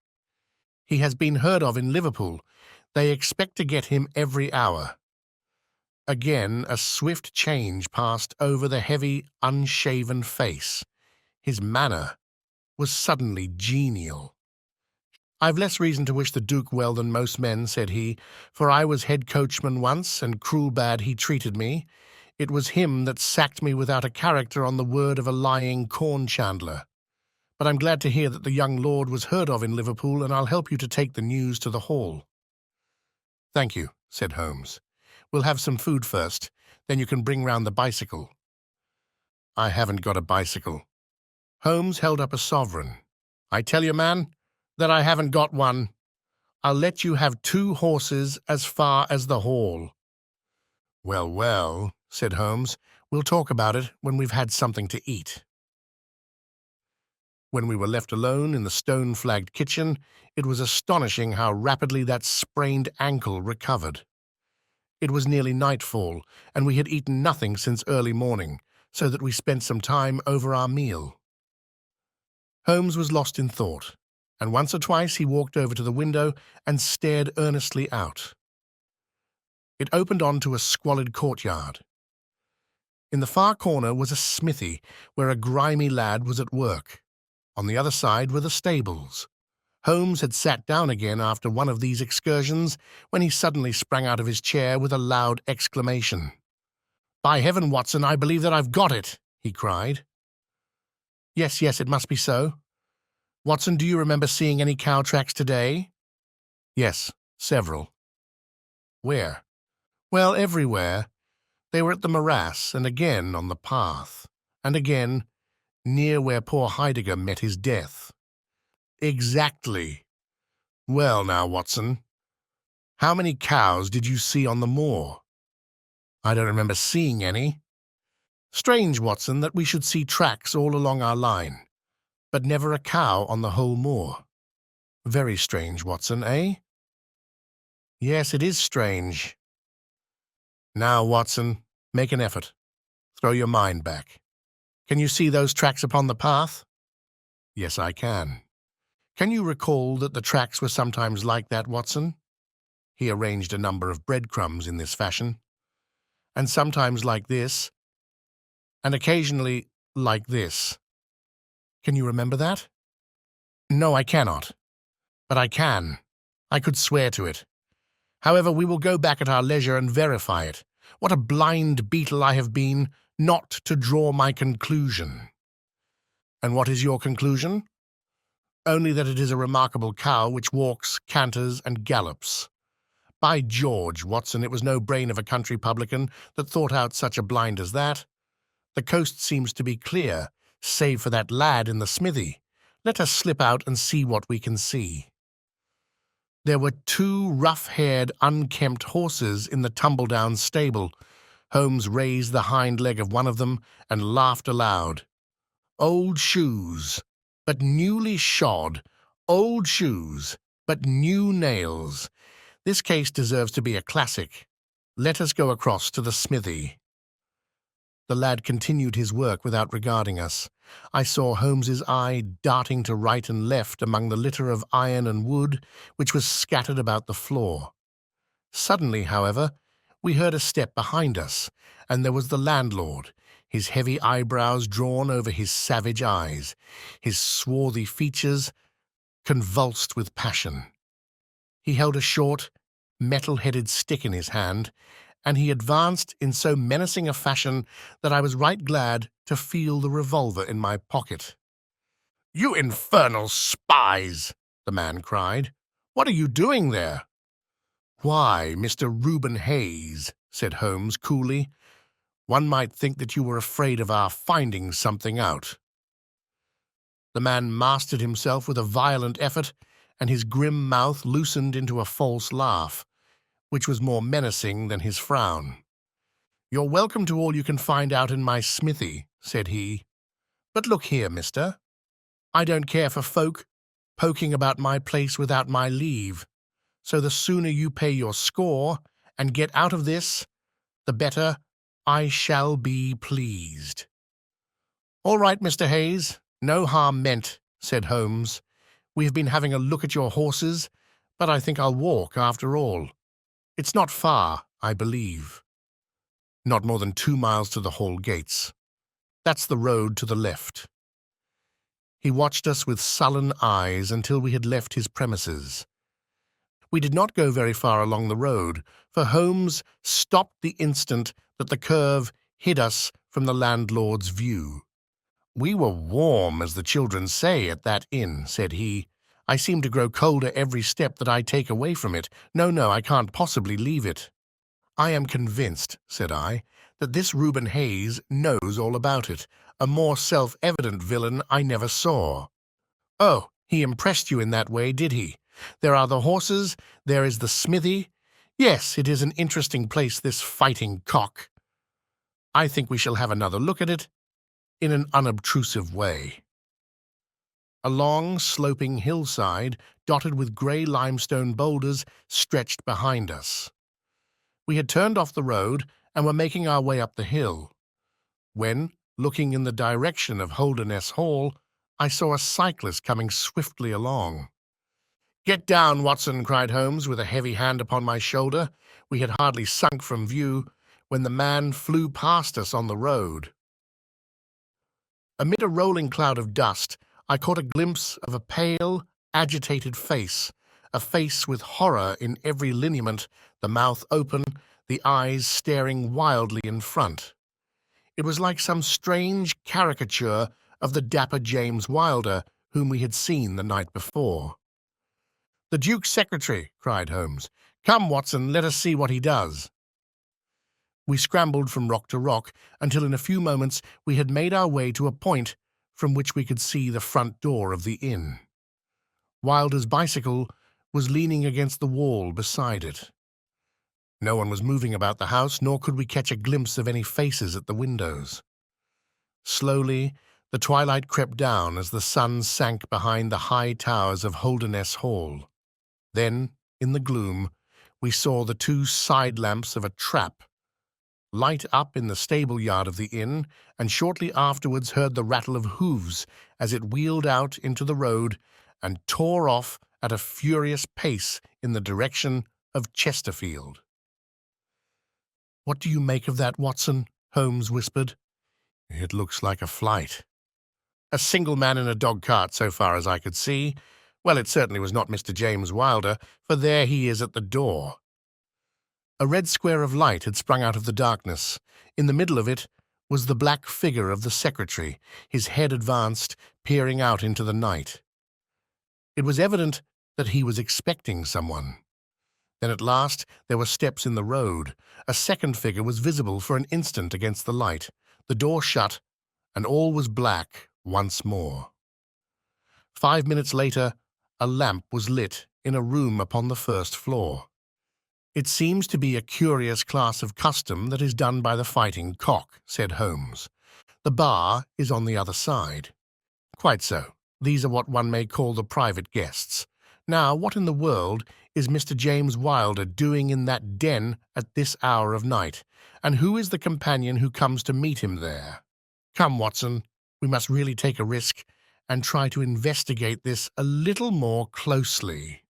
"He has been heard of in Liverpool. They expect to get him every hour." Again a swift change passed over the heavy, unshaven face. His manner was suddenly genial. "I've less reason to wish the Duke well than most men," said he, "for I was head coachman once, and cruel bad he treated me. It was him that sacked me without a character on the word of a lying corn chandler. But I'm glad to hear that the young lord was heard of in Liverpool, and I'll help you to take the news to the Hall." "Thank you," said Holmes. "We'll have some food first, then you can bring round the bicycle." "I haven't got a bicycle." Holmes held up a sovereign. "I tell you, man, that I haven't got one. I'll let you have 2 horses as far as the Hall." "Well, well," said Holmes, "we'll talk about it when we've had something to eat." When we were left alone in the stone-flagged kitchen, it was astonishing how rapidly that sprained ankle recovered. It was nearly nightfall, and we had eaten nothing since early morning, so that we spent some time over our meal. Holmes was lost in thought, and once or twice he walked over to the window and stared earnestly out. It opened onto a squalid courtyard. In the far corner was a smithy where a grimy lad was at work. On the other side were the stables. Holmes had sat down again after one of these excursions when he suddenly sprang out of his chair with a loud exclamation. "By heaven, Watson, I believe that I've got it!" he cried. Yes, it must be so. Watson, do you remember seeing any cow tracks today?" "Yes, several." "Where?" "Well, everywhere. They were at the morass, and again on the path, and again near where poor Heidegger met his death." "Exactly. Well now, Watson, how many cows did you see on the moor?" "I don't remember seeing any." "Strange, Watson, that we should see tracks all along our line, but never a cow on the whole moor." "Very strange, Watson, eh?" "Yes, it is strange." "Now, Watson, make an effort. Throw your mind back. Can you see those tracks upon the path?" "Yes, I can." "Can you recall that the tracks were sometimes like that, Watson?" He arranged a number of breadcrumbs in this fashion. "And sometimes like this, and occasionally like this. Can you remember that?" "No, I cannot. But I can. I could swear to it. However, we will go back at our leisure and verify it. What a blind beetle I have been not to draw my conclusion." "And what is your conclusion?" "Only that it is a remarkable cow which walks, canters, and gallops. By George, Watson, it was no brain of a country publican that thought out such a blind as that. The coast seems to be clear, save for that lad in the smithy. Let us slip out and see what we can see." There were two rough-haired, unkempt horses in the tumble-down stable. Holmes raised the hind leg of one of them and laughed aloud. "Old shoes, but newly shod. Old shoes, but new nails. This case deserves to be a classic. Let us go across to the smithy." The lad continued his work without regarding us. I saw Holmes's eye darting to right and left among the litter of iron and wood which was scattered about the floor. Suddenly, however, we heard a step behind us, and there was the landlord, his heavy eyebrows drawn over his savage eyes, his swarthy features convulsed with passion. He held a short, metal-headed stick in his hand, and he advanced in so menacing a fashion that I was right glad to feel the revolver in my pocket. "You infernal spies!" the man cried. "What are you doing there?" "Why, Mr. Reuben Hayes," said Holmes coolly, "one might think that you were afraid of our finding something out." The man mastered himself with a violent effort, and his grim mouth loosened into a false laugh, which was more menacing than his frown. "You're welcome to all you can find out in my smithy," said he. "But look here, mister, I don't care for folk poking about my place without my leave, so the sooner you pay your score and get out of this, the better I shall be pleased." "All right, Mr. Hayes, no harm meant," said Holmes. "We have been having a look at your horses, but I think I'll walk after all. It's not far, I believe." "Not more than 2 miles to the Hall gates. That's the road to the left." He watched us with sullen eyes until we had left his premises. We did not go very far along the road, for Holmes stopped the instant that the curve hid us from the landlord's view. "We were warm, as the children say, at that inn," said he. "I seem to grow colder every step that I take away from it. No, I can't possibly leave it." "I am convinced," said I, "that this Reuben Hayes knows all about it. A more self-evident villain I never saw." "Oh, he impressed you in that way, did he? There are the horses, there is the smithy. Yes, it is an interesting place, this Fighting Cock. I think we shall have another look at it in an unobtrusive way." A long, sloping hillside, dotted with grey limestone boulders, stretched behind us. We had turned off the road and were making our way up the hill, when, looking in the direction of Holderness Hall, I saw a cyclist coming swiftly along. "Get down, Watson," cried Holmes, with a heavy hand upon my shoulder. We had hardly sunk from view when the man flew past us on the road. Amid a rolling cloud of dust, I caught a glimpse of a pale, agitated face, a face with horror in every lineament, the mouth open, the eyes staring wildly in front. It was like some strange caricature of the dapper James Wilder, whom we had seen the night before. "The Duke's secretary," cried Holmes. "Come, Watson, let us see what he does." We scrambled from rock to rock until in a few moments we had made our way to a point from which we could see the front door of the inn. Wilder's bicycle was leaning against the wall beside it. No one was moving about the house, nor could we catch a glimpse of any faces at the windows. Slowly, the twilight crept down as the sun sank behind the high towers of Holderness Hall. Then, in the gloom, we saw the two side lamps of a trap light up in the stable yard of the inn, and shortly afterwards heard the rattle of hoofs as it wheeled out into the road and tore off at a furious pace in the direction of Chesterfield. "What do you make of that, Watson?" Holmes whispered. "It looks like a flight. A single man in a dog-cart, so far as I could see. Well, it certainly was not Mr. James Wilder, for there he is at the door." A red square of light had sprung out of the darkness. In the middle of it was the black figure of the secretary, his head advanced, peering out into the night. It was evident that he was expecting someone. Then at last there were steps in the road. A second figure was visible for an instant against the light. The door shut, and all was black once more. 5 minutes later, a lamp was lit in a room upon the first floor. "It seems to be a curious class of custom that is done by the Fighting Cock," said Holmes. "The bar is on the other side." "Quite so. These are what one may call the private guests. Now, what in the world is Mr. James Wilder doing in that den at this hour of night, and who is the companion who comes to meet him there? Come, Watson, we must really take a risk and try to investigate this a little more closely."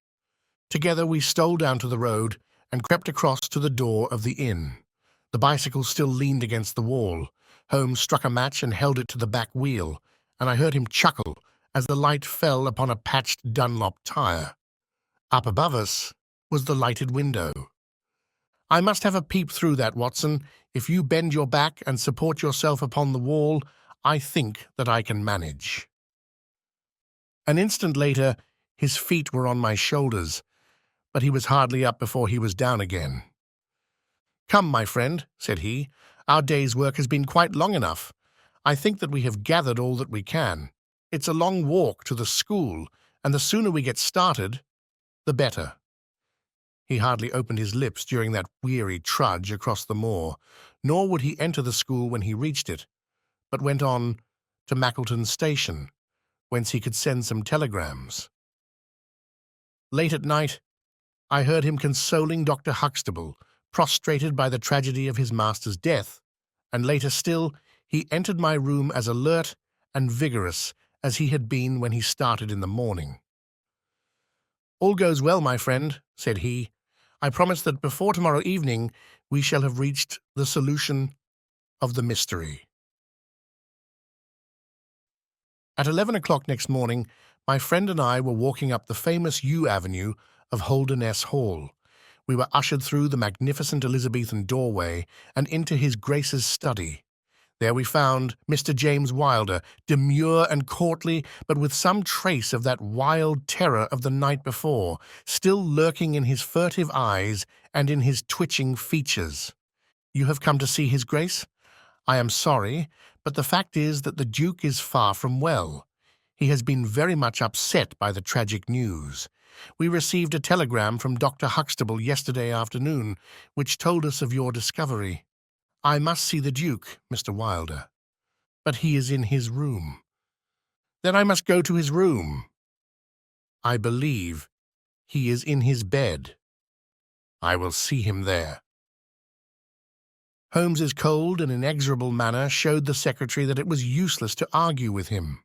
Together we stole down to the road and crept across to the door of the inn. The bicycle still leaned against the wall. Holmes struck a match and held it to the back wheel, and I heard him chuckle as the light fell upon a patched Dunlop tire. Up above us was the lighted window. "I must have a peep through that, Watson. If you bend your back and support yourself upon the wall, I think that I can manage." An instant later, his feet were on my shoulders, but he was hardly up before he was down again. "Come, my friend," said he, "our day's work has been quite long enough. I think that we have gathered all that we can. It's a long walk to the school, and the sooner we get started, the better." He hardly opened his lips during that weary trudge across the moor, nor would he enter the school when he reached it, but went on to Mackleton Station, whence he could send some telegrams. Late at night, I heard him consoling Dr. Huxtable, prostrated by the tragedy of his master's death, and later still he entered my room as alert and vigorous as he had been when he started in the morning. "All goes well, my friend," said he. "I promise that before tomorrow evening we shall have reached the solution of the mystery." At 11 o'clock next morning, my friend and I were walking up the famous yew avenue of Holderness Hall. We were ushered through the magnificent Elizabethan doorway and into his Grace's study. There we found Mr. James Wilder, demure and courtly, but with some trace of that wild terror of the night before, still lurking in his furtive eyes and in his twitching features. "You have come to see his Grace? I am sorry, but the fact is that the Duke is far from well. He has been very much upset by the tragic news. We received a telegram from Dr. Huxtable yesterday afternoon, which told us of your discovery. I must see the Duke, Mr. Wilder." "But he is in his room." "Then I must go to his room." "I believe he is in his bed." "I will see him there." Holmes's cold and inexorable manner showed the secretary that it was useless to argue with him.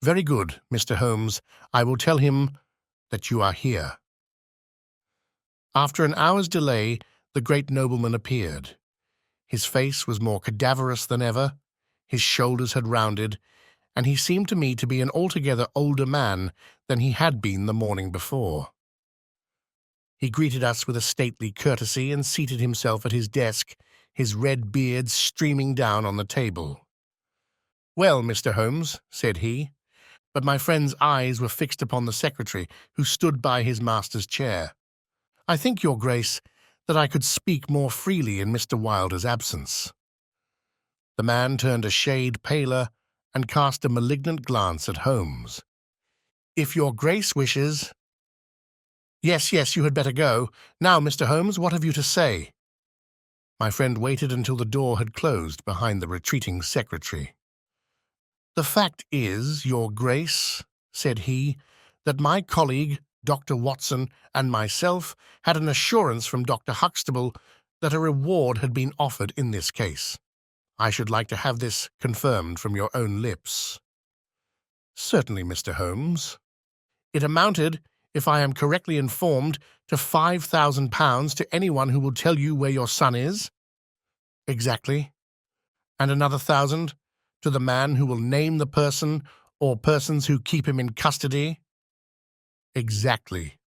"Very good, Mr. Holmes. I will tell him that you are here." After an hour's delay, the great nobleman appeared. His face was more cadaverous than ever, his shoulders had rounded, and he seemed to me to be an altogether older man than he had been the morning before. He greeted us with a stately courtesy and seated himself at his desk, his red beard streaming down on the table. "Well, Mr. Holmes," said he, but my friend's eyes were fixed upon the secretary, who stood by his master's chair. "I think, Your Grace, that I could speak more freely in Mr. Wilder's absence." The man turned a shade paler and cast a malignant glance at Holmes. "If Your Grace wishes—" Yes, you had better go. Now, Mr. Holmes, what have you to say?" My friend waited until the door had closed behind the retreating secretary. "The fact is, Your Grace," said he, "that my colleague, Dr. Watson, and myself had an assurance from Dr. Huxtable that a reward had been offered in this case. I should like to have this confirmed from your own lips." "Certainly, Mr. Holmes." "It amounted, if I am correctly informed, to £5,000 to anyone who will tell you where your son is?" "Exactly." "And another 1,000 to the man who will name the person or persons who keep him in custody?" "Exactly."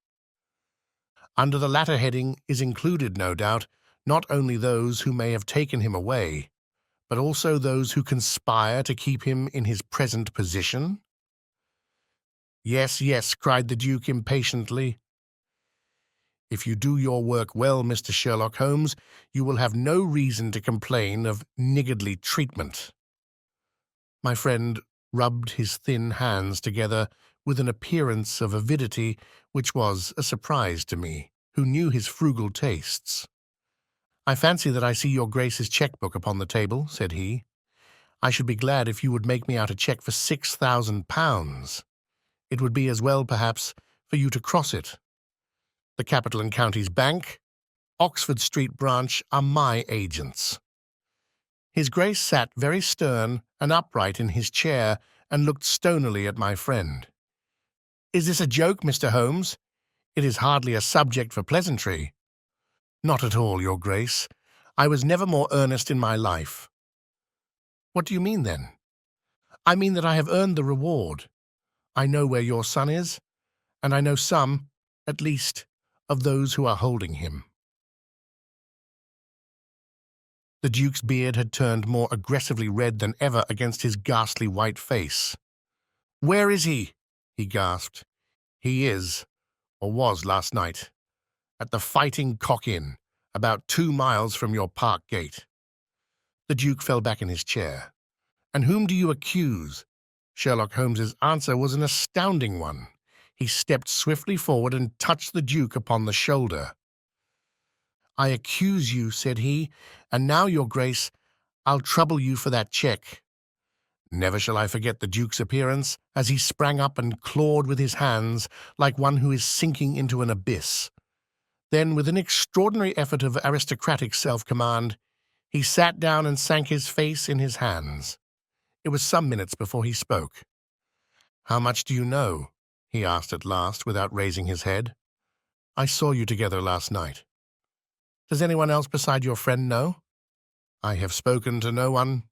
"Under the latter heading is included, no doubt, not only those who may have taken him away, but also those who conspire to keep him in his present position?" Yes, cried the Duke impatiently. "If you do your work well, Mr. Sherlock Holmes, you will have no reason to complain of niggardly treatment." My friend rubbed his thin hands together with an appearance of avidity which was a surprise to me, who knew his frugal tastes. "I fancy that I see your Grace's cheque-book upon the table," said he. "I should be glad if you would make me out a cheque for £6,000. It would be as well, perhaps, for you to cross it. The Capital and Counties Bank, Oxford Street branch, are my agents." His Grace sat very stern and upright in his chair and looked stonily at my friend. "Is this a joke, Mr. Holmes? It is hardly a subject for pleasantry." "Not at all, Your Grace. I was never more earnest in my life." "What do you mean, then?" "I mean that I have earned the reward. I know where your son is, and I know some, at least, of those who are holding him." The Duke's beard had turned more aggressively red than ever against his ghastly white face. "Where is he?" he gasped. "He is, or was last night, at the Fighting Cock Inn, about 2 miles from your park gate." The Duke fell back in his chair. "And whom do you accuse?" Sherlock Holmes's answer was an astounding one. He stepped swiftly forward and touched the Duke upon the shoulder. "I accuse you," said he, "and now, Your Grace, I'll trouble you for that cheque." Never shall I forget the Duke's appearance as he sprang up and clawed with his hands like one who is sinking into an abyss. Then, with an extraordinary effort of aristocratic self-command, he sat down and sank his face in his hands. It was some minutes before he spoke. "How much do you know?" he asked at last, without raising his head. "I saw you together last night." "Does anyone else beside your friend know?" "I have spoken to no one."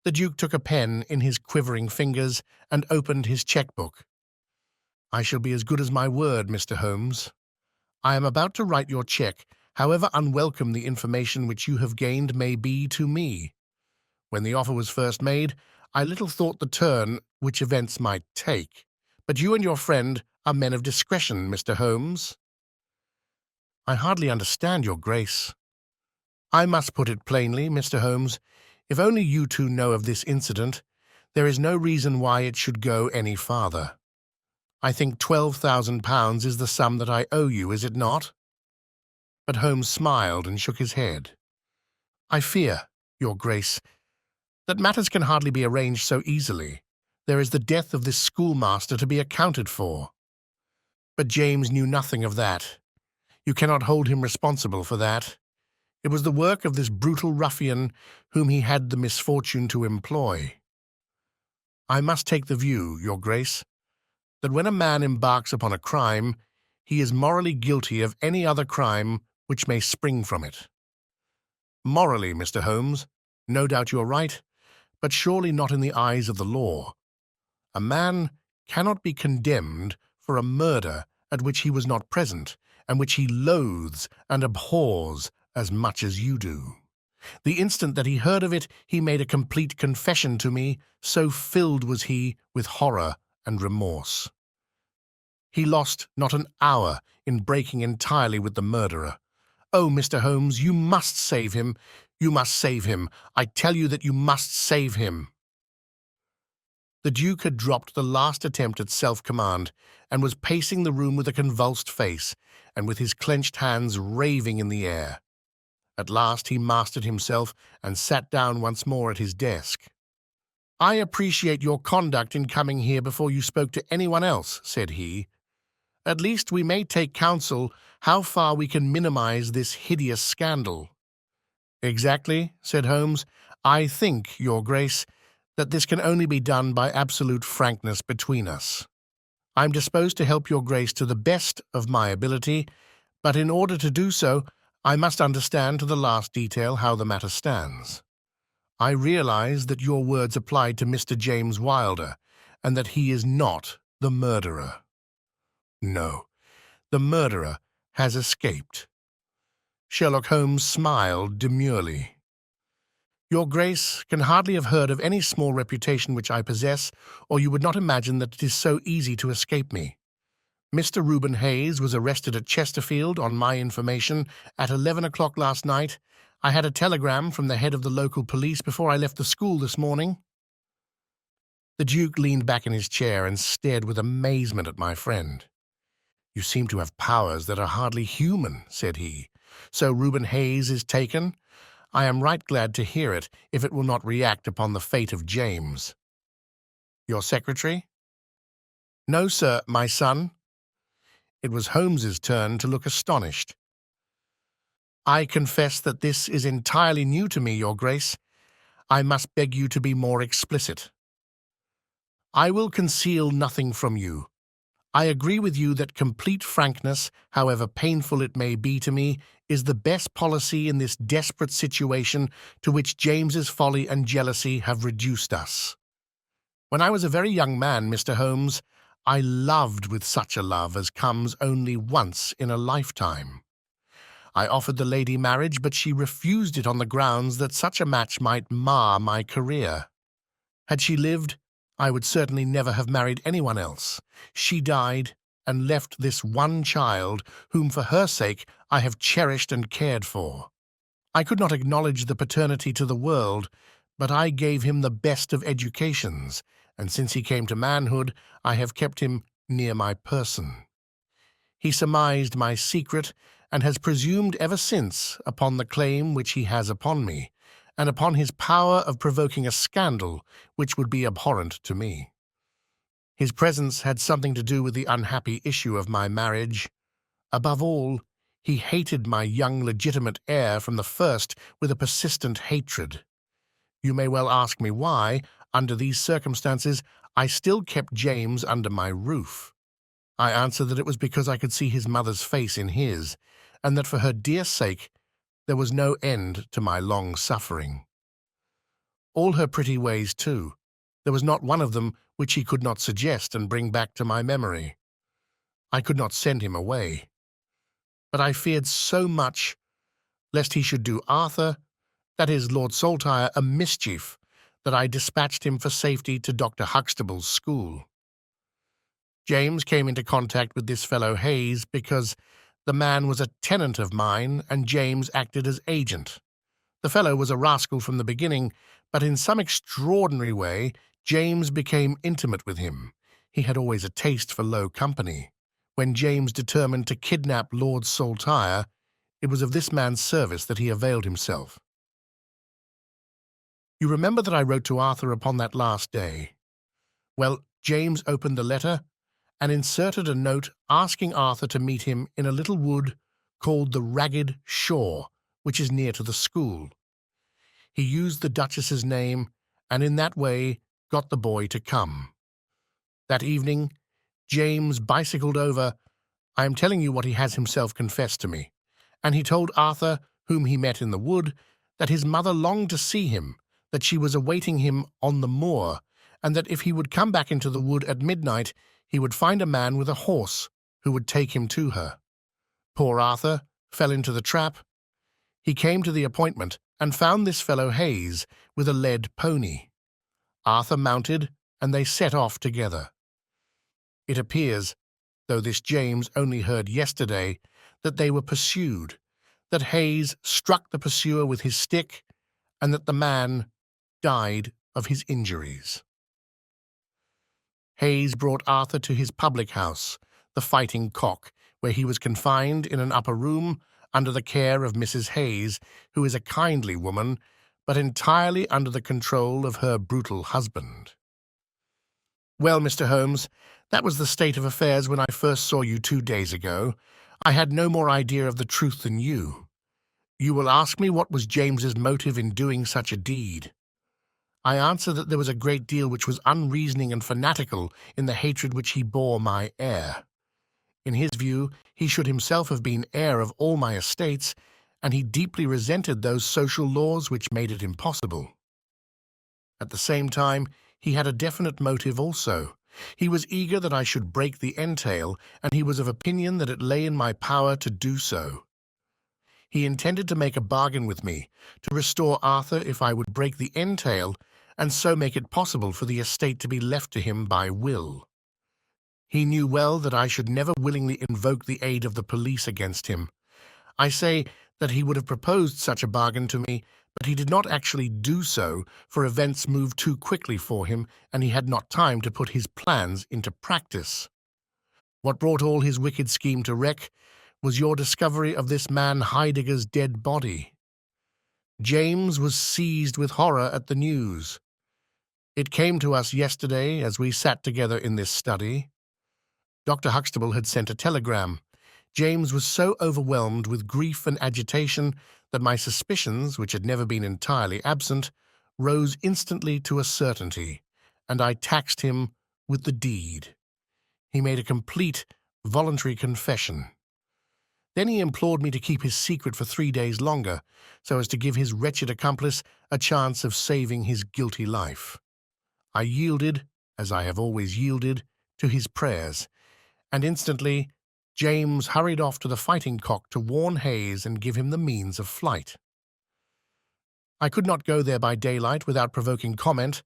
The Duke took a pen in his quivering fingers and opened his cheque-book. "I shall be as good as my word, Mr. Holmes. I am about to write your cheque, however unwelcome the information which you have gained may be to me. When the offer was first made, I little thought the turn which events might take. But you and your friend are men of discretion, Mr. Holmes." "I hardly understand, Your Grace." "I must put it plainly, Mr. Holmes. If only you two know of this incident, there is no reason why it should go any farther. I think £12,000 is the sum that I owe you, is it not?" But Holmes smiled and shook his head. "I fear, Your Grace, that matters can hardly be arranged so easily. There is the death of this schoolmaster to be accounted for." "But James knew nothing of that. You cannot hold him responsible for that. It was the work of this brutal ruffian whom he had the misfortune to employ. I must take the view, Your Grace, that when a man embarks upon a crime, he is morally guilty of any other crime which may spring from it. Morally, Mr. Holmes, no doubt you are right, but surely not in the eyes of the law. A man cannot be condemned for a murder at which he was not present, and which he loathes and abhors as much as you do. The instant that he heard of it, he made a complete confession to me, so filled was he with horror and remorse. He lost not an hour in breaking entirely with the murderer. Oh, Mr. Holmes, you must save him. You must save him. I tell you that you must save him. The Duke had dropped the last attempt at self-command and was pacing the room with a convulsed face and with his clenched hands raving in the air. At last he mastered himself and sat down once more at his desk. "I appreciate your conduct in coming here before you spoke to anyone else," said he. "At least we may take counsel how far we can minimize this hideous scandal." "Exactly," said Holmes. "I think, Your Grace, that this can only be done by absolute frankness between us. I'm disposed to help Your Grace to the best of my ability, but in order to do so, I must understand to the last detail how the matter stands. I realize that your words applied to Mr. James Wilder, and that he is not the murderer." "No, the murderer has escaped." Sherlock Holmes smiled demurely. "Your Grace can hardly have heard of any small reputation which I possess, or you would not imagine that it is so easy to escape me. Mr. Reuben Hayes was arrested at Chesterfield on my information at 11 o'clock last night. I had a telegram from the head of the local police before I left the school this morning." The Duke leaned back in his chair and stared with amazement at my friend. "You seem to have powers that are hardly human," said he. "So Reuben Hayes is taken? I am right glad to hear it, if it will not react upon the fate of James." "Your secretary?" "No, sir, my son." It was Holmes's turn to look astonished. "I confess that this is entirely new to me, Your Grace. I must beg you to be more explicit." "I will conceal nothing from you. I agree with you that complete frankness, however painful it may be to me, is the best policy in this desperate situation to which James's folly and jealousy have reduced us. When I was a very young man, Mr. Holmes, I loved with such a love as comes only once in a lifetime. I offered the lady marriage, but she refused it on the grounds that such a match might mar my career. Had she lived, I would certainly never have married anyone else. She died and left this one child, whom for her sake I have cherished and cared for. I could not acknowledge the paternity to the world, but I gave him the best of educations, and since he came to manhood, I have kept him near my person. He surmised my secret, and has presumed ever since upon the claim which he has upon me, and upon his power of provoking a scandal which would be abhorrent to me. His presence had something to do with the unhappy issue of my marriage. Above all, he hated my young legitimate heir from the first with a persistent hatred. You may well ask me why, under these circumstances, I still kept James under my roof. I answer that it was because I could see his mother's face in his, and that for her dear sake there was no end to my long suffering. All her pretty ways, too, there was not one of them which he could not suggest and bring back to my memory. I could not send him away. But I feared so much lest he should do Arthur, that is, Lord Saltire, a mischief, that I dispatched him for safety to Dr. Huxtable's school. James came into contact with this fellow Hayes because the man was a tenant of mine and James acted as agent. The fellow was a rascal from the beginning, but in some extraordinary way James became intimate with him. He had always a taste for low company. When James determined to kidnap Lord Saltire, it was of this man's service that he availed himself. You remember that I wrote to Arthur upon that last day. Well, James opened the letter and inserted a note asking Arthur to meet him in a little wood called the Ragged Shaw, which is near to the school. He used the Duchess's name, and in that way got the boy to come. That evening, James bicycled over. I am telling you what he has himself confessed to me. And he told Arthur, whom he met in the wood, that his mother longed to see him, that she was awaiting him on the moor, and that if he would come back into the wood at midnight, he would find a man with a horse who would take him to her. Poor Arthur fell into the trap. He came to the appointment and found this fellow Hayes with a led pony. Arthur mounted, and they set off together. It appears, though this James only heard yesterday, that they were pursued, that Hayes struck the pursuer with his stick, and that the man died of his injuries. Hayes brought Arthur to his public house, the Fighting Cock, where he was confined in an upper room under the care of Mrs. Hayes, who is a kindly woman, but entirely under the control of her brutal husband. Well, Mr. Holmes, that was the state of affairs when I first saw you 2 days ago. I had no more idea of the truth than you. You will ask me what was James's motive in doing such a deed. I answer that there was a great deal which was unreasoning and fanatical in the hatred which he bore my heir. In his view, he should himself have been heir of all my estates, and he deeply resented those social laws which made it impossible. At the same time, he had a definite motive also. He was eager that I should break the entail, and he was of opinion that it lay in my power to do so. He intended to make a bargain with me, to restore Arthur if I would break the entail, and so make it possible for the estate to be left to him by will. He knew well that I should never willingly invoke the aid of the police against him. I say that he would have proposed such a bargain to me, but he did not actually do so, for events moved too quickly for him, and he had not time to put his plans into practice. What brought all his wicked scheme to wreck was your discovery of this man Heidegger's dead body. James was seized with horror at the news. It came to us yesterday as we sat together in this study. Dr. Huxtable had sent a telegram. James was so overwhelmed with grief and agitation that my suspicions, which had never been entirely absent, rose instantly to a certainty, and I taxed him with the deed. He made a complete, voluntary confession. Then he implored me to keep his secret for 3 days longer, so as to give his wretched accomplice a chance of saving his guilty life. I yielded, as I have always yielded, to his prayers, and instantly James hurried off to the Fighting Cock to warn Hayes and give him the means of flight. I could not go there by daylight without provoking comment,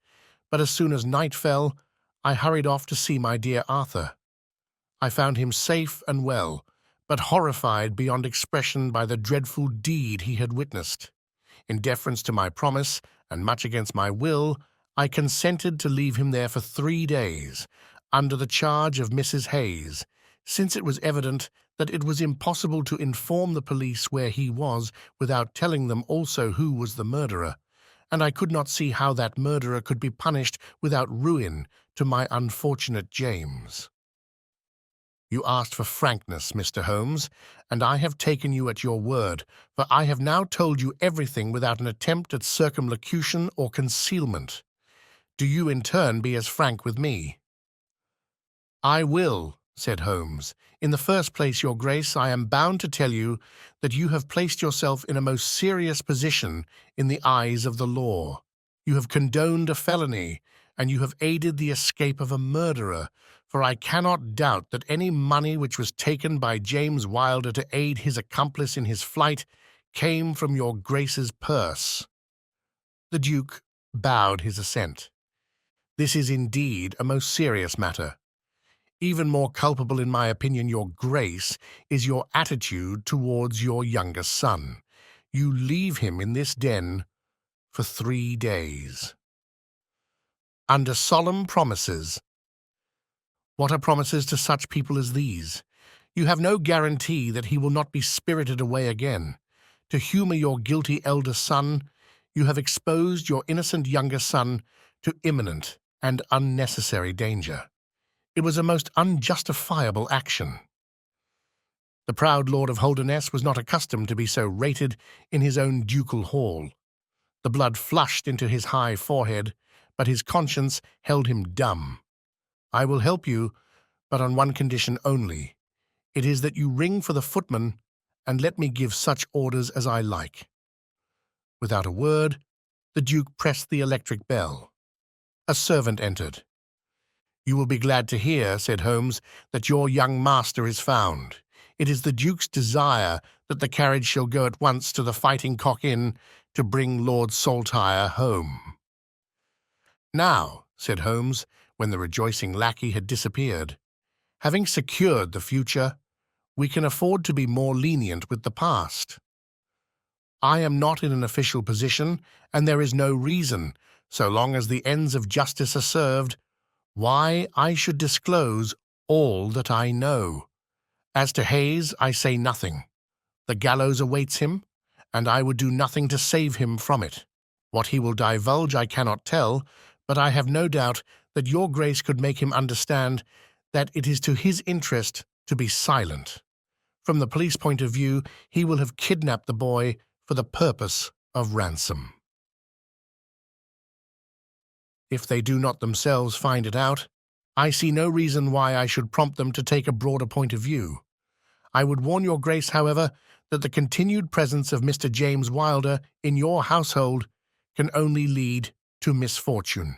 but as soon as night fell, I hurried off to see my dear Arthur. I found him safe and well, but horrified beyond expression by the dreadful deed he had witnessed. In deference to my promise, and much against my will, I consented to leave him there for 3 days, under the charge of Mrs. Hayes, since it was evident that it was impossible to inform the police where he was without telling them also who was the murderer, and I could not see how that murderer could be punished without ruin to my unfortunate James. You asked for frankness, Mr. Holmes, and I have taken you at your word, for I have now told you everything without an attempt at circumlocution or concealment. Do you in turn be as frank with me? I will, said Holmes. In the first place, Your Grace, I am bound to tell you that you have placed yourself in a most serious position in the eyes of the law. You have condoned a felony, and you have aided the escape of a murderer, for I cannot doubt that any money which was taken by James Wilder to aid his accomplice in his flight came from Your Grace's purse. The Duke bowed his assent. This is indeed a most serious matter. Even more culpable, in my opinion, Your Grace, is your attitude towards your younger son. You leave him in this den for 3 days. Under solemn promises. What are promises to such people as these? You have no guarantee that he will not be spirited away again. To humour your guilty elder son, you have exposed your innocent younger son to imminent and unnecessary danger. It was a most unjustifiable action. The proud Lord of Holderness was not accustomed to be so rated in his own ducal hall. The blood flushed into his high forehead, but his conscience held him dumb. "I will help you, but on one condition only. It is that you ring for the footman and let me give such orders as I like." Without a word, the Duke pressed the electric bell. A servant entered. "You will be glad to hear," said Holmes, "that your young master is found. It is the Duke's desire that the carriage shall go at once to the Fighting Cock Inn to bring Lord Saltire home." "Now," said Holmes, when the rejoicing lackey had disappeared, "having secured the future, we can afford to be more lenient with the past. I am not in an official position, and there is no reason, so long as the ends of justice are served, why I should disclose all that I know. As to Hayes, I say nothing. The gallows awaits him, and I would do nothing to save him from it. What he will divulge I cannot tell, but I have no doubt that your Grace could make him understand that it is to his interest to be silent. From the police point of view, he will have kidnapped the boy for the purpose of ransom. If they do not themselves find it out, I see no reason why I should prompt them to take a broader point of view. I would warn your Grace, however, that the continued presence of Mr. James Wilder in your household can only lead to misfortune.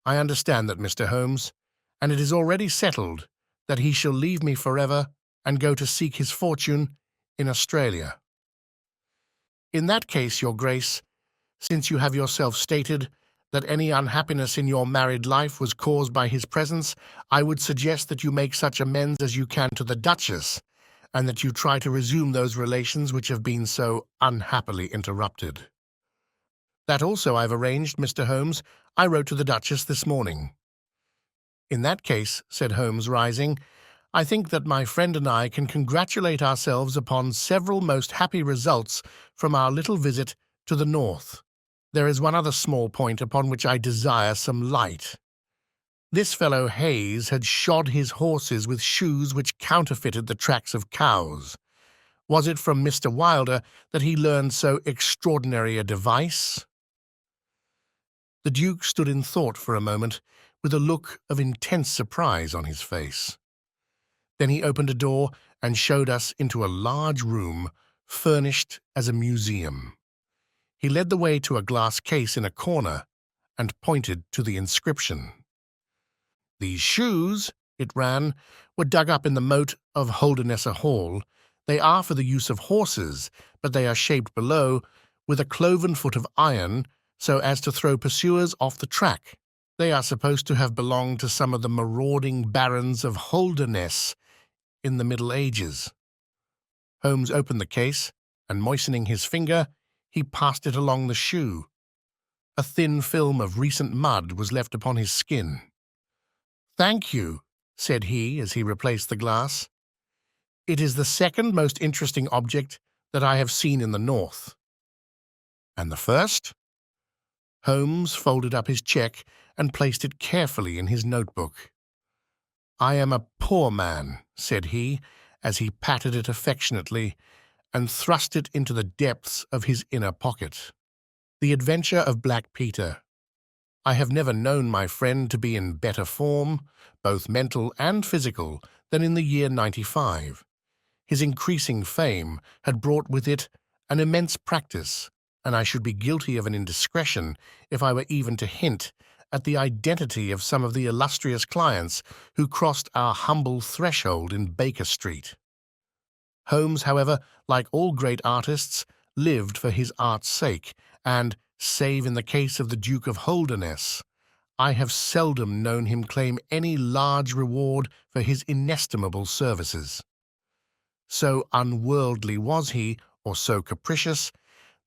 I understand that, Mr. Holmes, and it is already settled that he shall leave me forever and go to seek his fortune in Australia. In that case, your Grace, since you have yourself stated that any unhappiness in your married life was caused by his presence, I would suggest that you make such amends as you can to the Duchess, and that you try to resume those relations which have been so unhappily interrupted. That also I've arranged, Mr. Holmes. I wrote to the Duchess this morning." "In that case," said Holmes, rising, "I think that my friend and I can congratulate ourselves upon several most happy results from our little visit to the north. There is one other small point upon which I desire some light. This fellow Hayes had shod his horses with shoes which counterfeited the tracks of cows. Was it from Mr. Wilder that he learned so extraordinary a device?" The Duke stood in thought for a moment, with a look of intense surprise on his face. Then he opened a door and showed us into a large room, furnished as a museum. He led the way to a glass case in a corner and pointed to the inscription. "These shoes," it ran, "were dug up in the moat of Holderness Hall. They are for the use of horses, but they are shaped below with a cloven foot of iron so as to throw pursuers off the track. They are supposed to have belonged to some of the marauding barons of Holderness in the Middle Ages." Holmes opened the case, and moistening his finger, he passed it along the shoe. A thin film of recent mud was left upon his skin. "Thank you," said he as he replaced the glass. "It is the second most interesting object that I have seen in the north." "And the first?" Holmes folded up his cheque and placed it carefully in his notebook. "I am a poor man," said he, as he patted it affectionately and thrust it into the depths of his inner pocket. "The Adventure of Black Peter. I have never known my friend to be in better form, both mental and physical, than in the year 95. His increasing fame had brought with it an immense practice, and I should be guilty of an indiscretion if I were even to hint at the identity of some of the illustrious clients who crossed our humble threshold in Baker Street." Holmes, however, like all great artists, lived for his art's sake, and, save in the case of the Duke of Holderness, I have seldom known him claim any large reward for his inestimable services. So unworldly was he, or so capricious,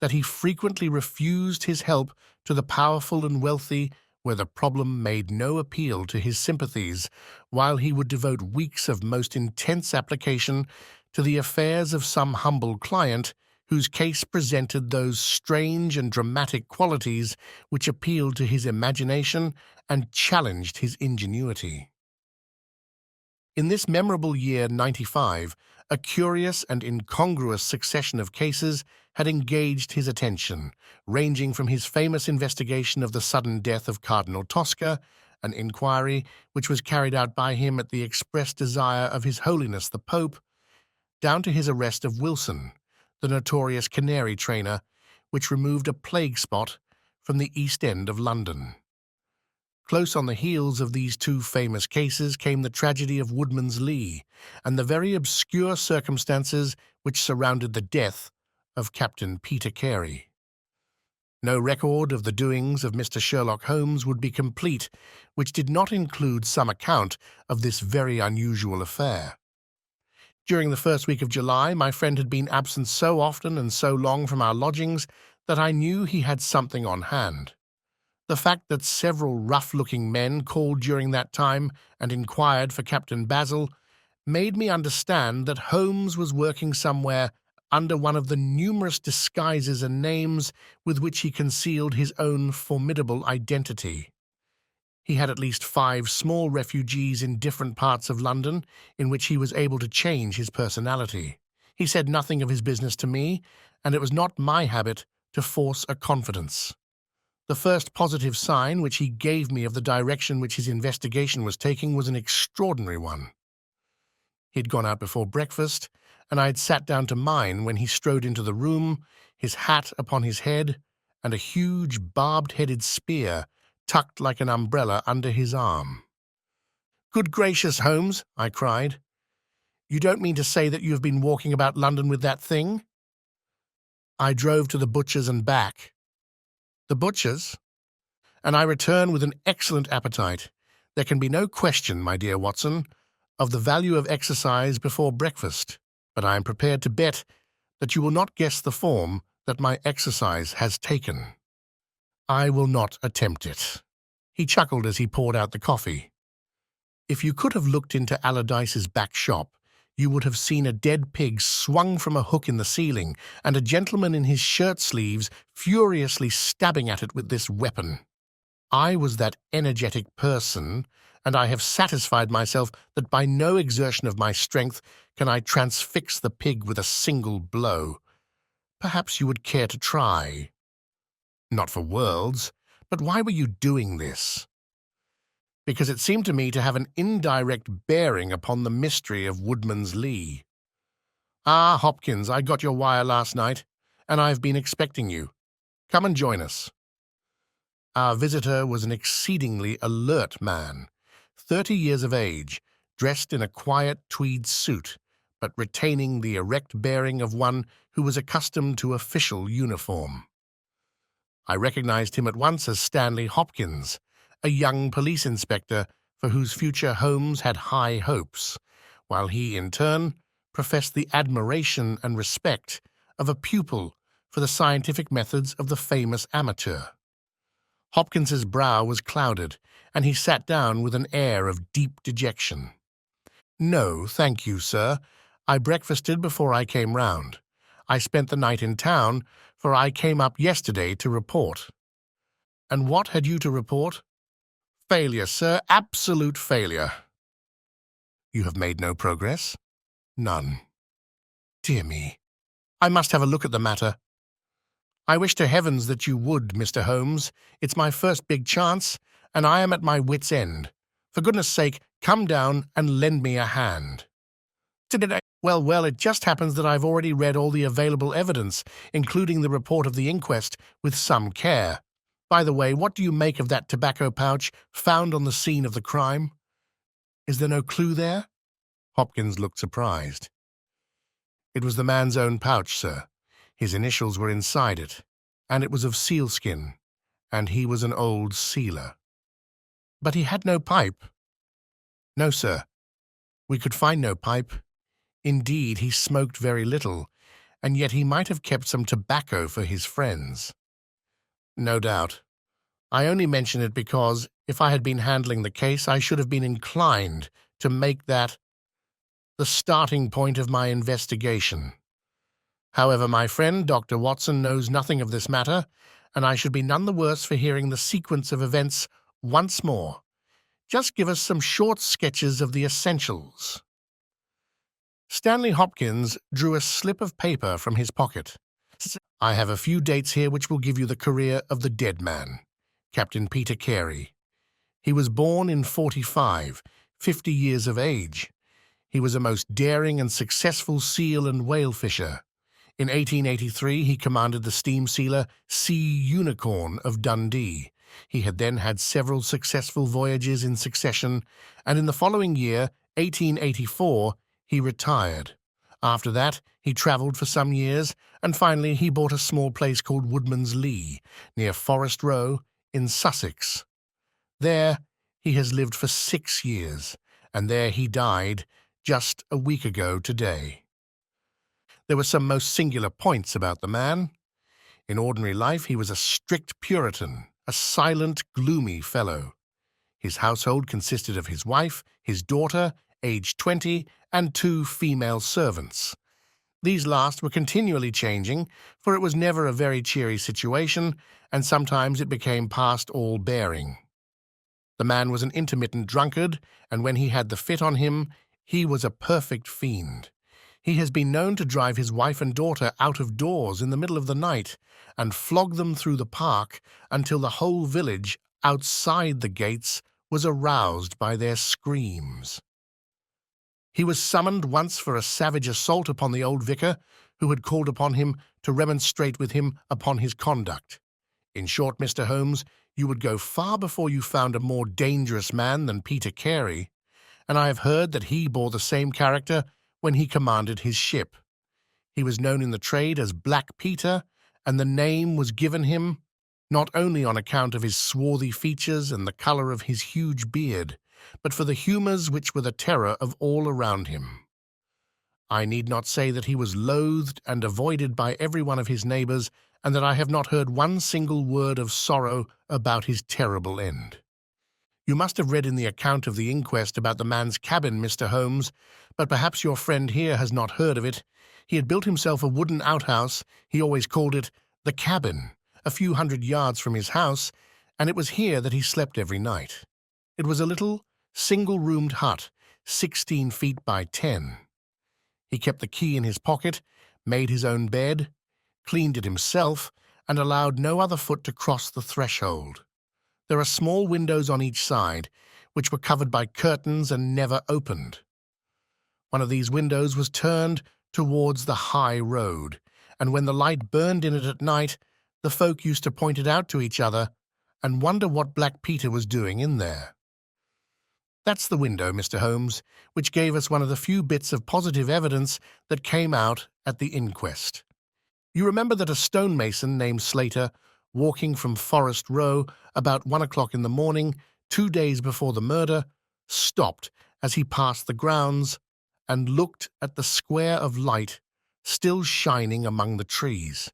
that he frequently refused his help to the powerful and wealthy where the problem made no appeal to his sympathies, while he would devote weeks of most intense application to the affairs of some humble client whose case presented those strange and dramatic qualities which appealed to his imagination and challenged his ingenuity. In this memorable year 95, a curious and incongruous succession of cases had engaged his attention, ranging from his famous investigation of the sudden death of Cardinal Tosca, an inquiry which was carried out by him at the express desire of His Holiness the Pope, down to his arrest of Wilson, the notorious canary trainer, which removed a plague spot from the East End of London. Close on the heels of these two famous cases came the tragedy of Woodman's Lee and the very obscure circumstances which surrounded the death of Captain Peter Carey. No record of the doings of Mr. Sherlock Holmes would be complete which did not include some account of this very unusual affair. During the first week of July, my friend had been absent so often and so long from our lodgings that I knew he had something on hand. The fact that several rough-looking men called during that time and inquired for Captain Basil made me understand that Holmes was working somewhere under one of the numerous disguises and names with which he concealed his own formidable identity. He had at least 5 small refugees in different parts of London in which he was able to change his personality. He said nothing of his business to me, and it was not my habit to force a confidence. The first positive sign which he gave me of the direction which his investigation was taking was an extraordinary one. He had gone out before breakfast, and I had sat down to mine when he strode into the room, his hat upon his head, and a huge barbed-headed spear tucked like an umbrella under his arm. "Good gracious, Holmes," I cried. "You don't mean to say that you have been walking about London with that thing?" "I drove to the butcher's and back." "The butcher's?" "And I return with an excellent appetite. There can be no question, my dear Watson, of the value of exercise before breakfast, but I am prepared to bet that you will not guess the form that my exercise has taken." "I will not attempt it." He chuckled as he poured out the coffee. "If you could have looked into Allardyce's back shop, you would have seen a dead pig swung from a hook in the ceiling and a gentleman in his shirt-sleeves furiously stabbing at it with this weapon. I was that energetic person, and I have satisfied myself that by no exertion of my strength can I transfix the pig with a single blow. Perhaps you would care to try." "Not for worlds. But why were you doing this?" "Because it seemed to me to have an indirect bearing upon the mystery of Woodman's Lee." "Ah, Hopkins, I got your wire last night, and I have been expecting you. Come and join us." Our visitor was an exceedingly alert man, 30 years of age, dressed in a quiet tweed suit, but retaining the erect bearing of one who was accustomed to official uniform. I recognized him at once as Stanley Hopkins, a young police inspector for whose future Holmes had high hopes, while he, in turn, professed the admiration and respect of a pupil for the scientific methods of the famous amateur. Hopkins's brow was clouded, and he sat down with an air of deep dejection. "No, thank you, sir. I breakfasted before I came round. I spent the night in town, for I came up yesterday to report." "And what had you to report?" "Failure, sir, absolute failure." "You have made no progress?" "None." "Dear me. I must have a look at the matter." "I wish to heavens that you would, Mr. Holmes. It's my first big chance, and I am at my wit's end. For goodness' sake, come down and lend me a hand." Well, it just happens that I've already read all the available evidence, including the report of the inquest, with some care. By the way, what do you make of that tobacco pouch found on the scene of the crime? Is there no clue there?" Hopkins looked surprised. "It was the man's own pouch, sir. His initials were inside it, and it was of sealskin, and he was an old sealer." "But he had no pipe?" "No, sir. We could find no pipe. Indeed, he smoked very little, and yet he might have kept some tobacco for his friends." "No doubt. I only mention it because, if I had been handling the case, I should have been inclined to make that the starting point of my investigation. However, my friend Dr. Watson knows nothing of this matter, and I should be none the worse for hearing the sequence of events once more. Just give us some short sketches of the essentials." Stanley Hopkins drew a slip of paper from his pocket. "I have a few dates here which will give you the career of the dead man, Captain Peter Carey. He was born in 45, 50 years of age. He was a most daring and successful seal and whale fisher. In 1883, he commanded the steam sealer Sea Unicorn of Dundee. He had then had several successful voyages in succession, and in the following year, 1884, he retired. After that, he travelled for some years, and finally he bought a small place called Woodman's Lee, near Forest Row, in Sussex. There he has lived for 6 years, and there he died just a week ago today." There were some most singular points about the man. In ordinary life he was a strict Puritan, a silent, gloomy fellow. His household consisted of his wife, his daughter, aged 20, and 2 female servants. These last were continually changing, for it was never a very cheery situation, and sometimes it became past all bearing. The man was an intermittent drunkard, and when he had the fit on him, he was a perfect fiend. He has been known to drive his wife and daughter out of doors in the middle of the night and flog them through the park until the whole village outside the gates was aroused by their screams. He was summoned once for a savage assault upon the old vicar, who had called upon him to remonstrate with him upon his conduct. In short, Mr. Holmes, you would go far before you found a more dangerous man than Peter Carey, and I have heard that he bore the same character when he commanded his ship. He was known in the trade as Black Peter, and the name was given him not only on account of his swarthy features and the colour of his huge beard, but for the humours which were the terror of all around him. I need not say that he was loathed and avoided by every one of his neighbours, and that I have not heard one single word of sorrow about his terrible end. You must have read in the account of the inquest about the man's cabin, Mr. Holmes, but perhaps your friend here has not heard of it. He had built himself a wooden outhouse, he always called it the cabin, a few hundred yards from his house, and it was here that he slept every night. It was a little, single-roomed hut, 16 feet by 10. He kept the key in his pocket, made his own bed, cleaned it himself, and allowed no other foot to cross the threshold. There are small windows on each side, which were covered by curtains and never opened. One of these windows was turned towards the high road, and when the light burned in it at night, the folk used to point it out to each other and wonder what Black Peter was doing in there. That's the window, Mr. Holmes, which gave us one of the few bits of positive evidence that came out at the inquest. You remember that a stonemason named Slater, walking from Forest Row about 1 o'clock in the morning, 2 days before the murder, stopped as he passed the grounds and looked at the square of light still shining among the trees.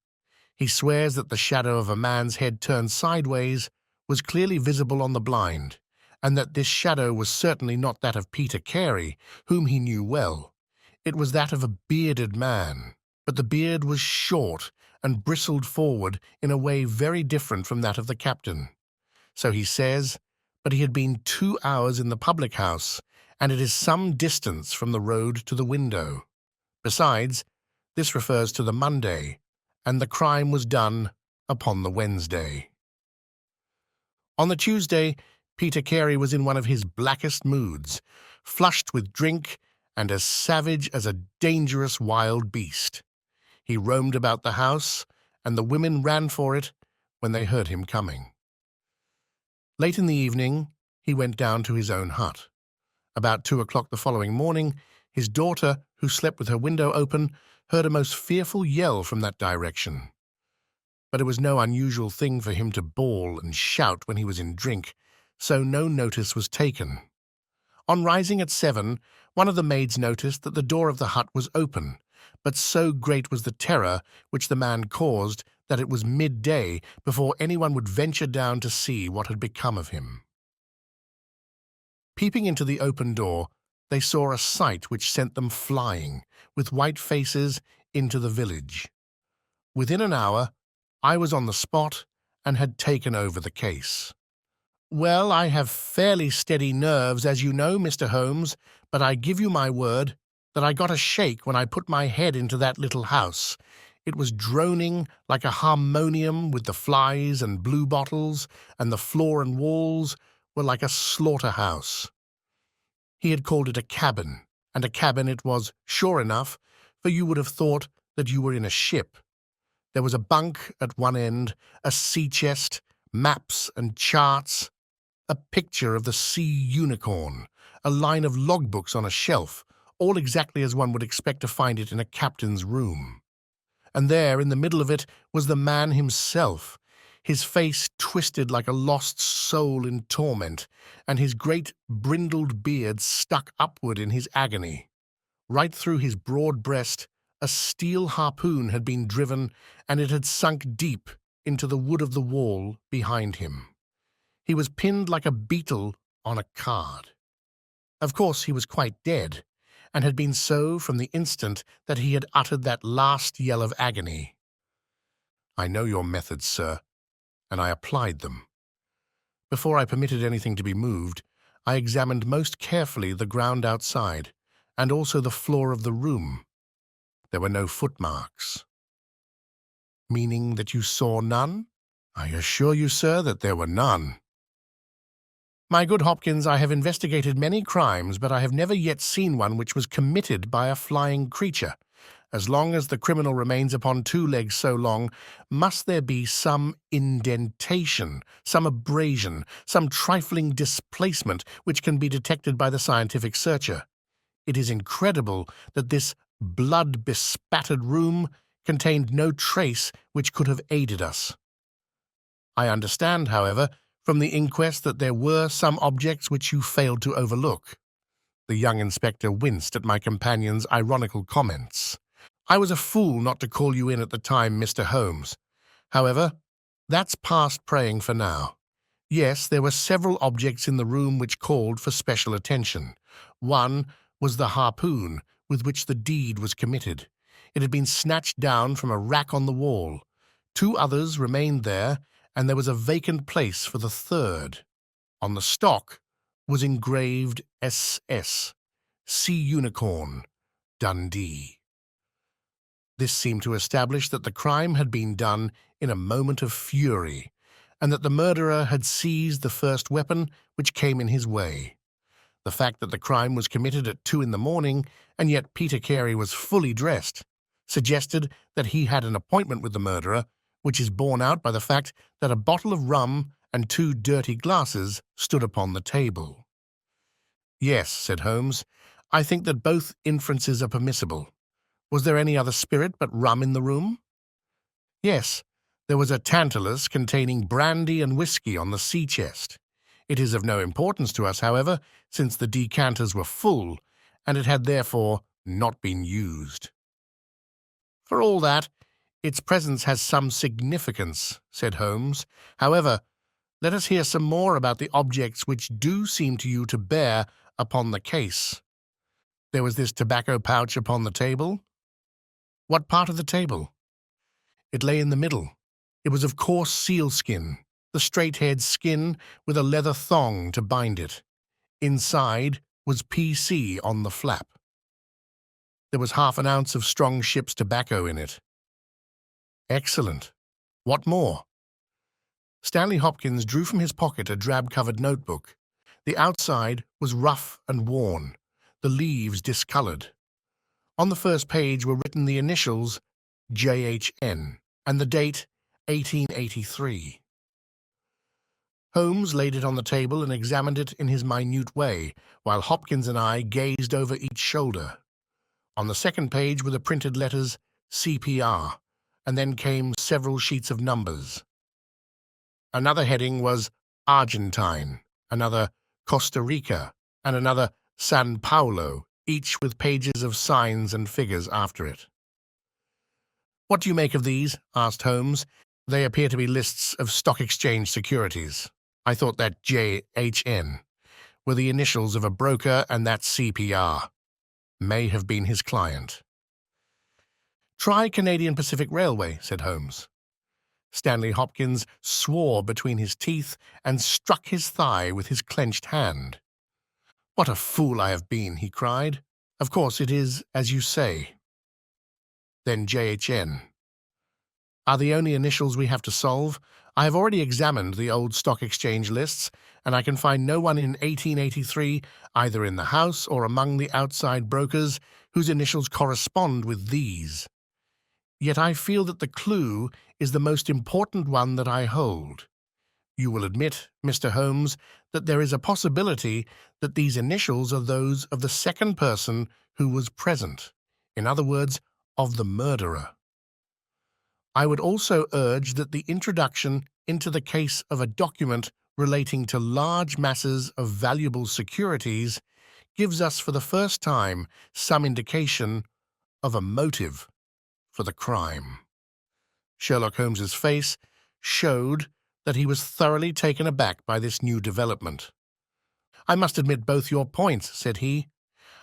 He swears that the shadow of a man's head turned sideways was clearly visible on the blind, and that this shadow was certainly not that of Peter Carey, whom he knew well. It was that of a bearded man, but the beard was short and bristled forward in a way very different from that of the captain. So he says, but he had been 2 hours in the public house, and it is some distance from the road to the window. Besides, this refers to the Monday, and the crime was done upon the Wednesday. On the Tuesday, Peter Carey was in one of his blackest moods, flushed with drink and as savage as a dangerous wild beast. He roamed about the house, and the women ran for it when they heard him coming. Late in the evening, he went down to his own hut. About 2 o'clock the following morning, his daughter, who slept with her window open, heard a most fearful yell from that direction. But it was no unusual thing for him to bawl and shout when he was in drink, so no notice was taken. On rising at 7, one of the maids noticed that the door of the hut was open, but so great was the terror which the man caused that it was midday before anyone would venture down to see what had become of him. Peeping into the open door, they saw a sight which sent them flying, with white faces, into the village. Within an hour, I was on the spot and had taken over the case. Well, I have fairly steady nerves, as you know, Mr. Holmes, but I give you my word that I got a shake when I put my head into that little house. It was droning like a harmonium with the flies and bluebottles, and the floor and walls were like a slaughterhouse. He had called it a cabin, and a cabin it was, sure enough, for you would have thought that you were in a ship. There was a bunk at one end, a sea chest, maps and charts, a picture of the sea unicorn, a line of logbooks on a shelf, all exactly as one would expect to find it in a captain's room. And there, in the middle of it, was the man himself, his face twisted like a lost soul in torment, and his great brindled beard stuck upward in his agony. Right through his broad breast, a steel harpoon had been driven, and it had sunk deep into the wood of the wall behind him. He was pinned like a beetle on a card. Of course, he was quite dead, and had been so from the instant that he had uttered that last yell of agony. I know your methods, sir, and I applied them. Before I permitted anything to be moved, I examined most carefully the ground outside, and also the floor of the room. There were no footmarks. Meaning that you saw none? I assure you, sir, that there were none. My good Hopkins, I have investigated many crimes, but I have never yet seen one which was committed by a flying creature. As long as the criminal remains upon two legs so long, must there be some indentation, some abrasion, some trifling displacement which can be detected by the scientific searcher. It is incredible that this blood-bespattered room contained no trace which could have aided us. I understand, however, from the inquest that there were some objects which you failed to overlook. The young inspector winced at my companion's ironical comments. I was a fool not to call you in at the time, Mr. Holmes. However, that's past praying for now. Yes, there were several objects in the room which called for special attention. One was the harpoon with which the deed was committed. It had been snatched down from a rack on the wall. Two others remained there, and there was a vacant place for the third. On the stock was engraved SS, Sea Unicorn, Dundee. This seemed to establish that the crime had been done in a moment of fury, and that the murderer had seized the first weapon which came in his way. The fact that the crime was committed at 2 a.m, and yet Peter Carey was fully dressed, suggested that he had an appointment with the murderer, which is borne out by the fact that a bottle of rum and 2 dirty glasses stood upon the table. Yes, said Holmes, I think that both inferences are permissible. Was there any other spirit but rum in the room? Yes, there was a tantalus containing brandy and whiskey on the sea chest. It is of no importance to us, however, since the decanters were full, and it had therefore not been used. For all that, its presence has some significance, said Holmes. However, let us hear some more about the objects which do seem to you to bear upon the case. There was this tobacco pouch upon the table. What part of the table? It lay in the middle. It was of coarse sealskin, the straight-haired skin with a leather thong to bind it. Inside was PC on the flap. There was half an ounce of strong ship's tobacco in it. Excellent. What more? Stanley Hopkins drew from his pocket a drab-covered notebook. The outside was rough and worn, the leaves discoloured. On the first page were written the initials JHN and the date 1883. Holmes laid it on the table and examined it in his minute way, while Hopkins and I gazed over each shoulder. On the second page were the printed letters CPR, and then came several sheets of numbers. Another heading was Argentine, another Costa Rica, and another San Paulo, each with pages of signs and figures after it. What do you make of these? Asked Holmes. They appear to be lists of stock exchange securities. I thought that JHN were the initials of a broker, and that CPR may have been his client. Try Canadian Pacific Railway, said Holmes. Stanley Hopkins swore between his teeth and struck his thigh with his clenched hand. "What a fool I have been," he cried. "Of course it is as you say." Then JHN. "Are the only initials we have to solve? I have already examined the old stock exchange lists, and I can find no one in 1883, either in the house or among the outside brokers, whose initials correspond with these. Yet I feel that the clue is the most important one that I hold. You will admit, Mr. Holmes, that there is a possibility that these initials are those of the second person who was present, in other words, of the murderer. I would also urge that the introduction into the case of a document relating to large masses of valuable securities gives us for the first time some indication of a motive for the crime." Sherlock Holmes's face showed that he was thoroughly taken aback by this new development. "I must admit both your points," said he.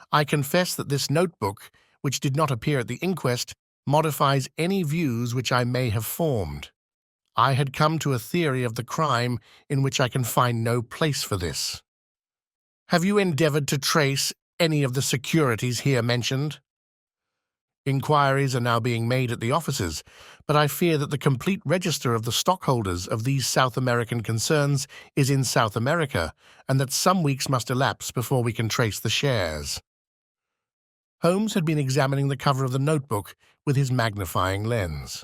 "I confess that this notebook, which did not appear at the inquest, modifies any views which I may have formed. I had come to a theory of the crime in which I can find no place for this." "Have you endeavored to trace any of the securities here mentioned?" "Inquiries are now being made at the offices, but I fear that the complete register of the stockholders of these South American concerns is in South America, and that some weeks must elapse before we can trace the shares." Holmes had been examining the cover of the notebook with his magnifying lens.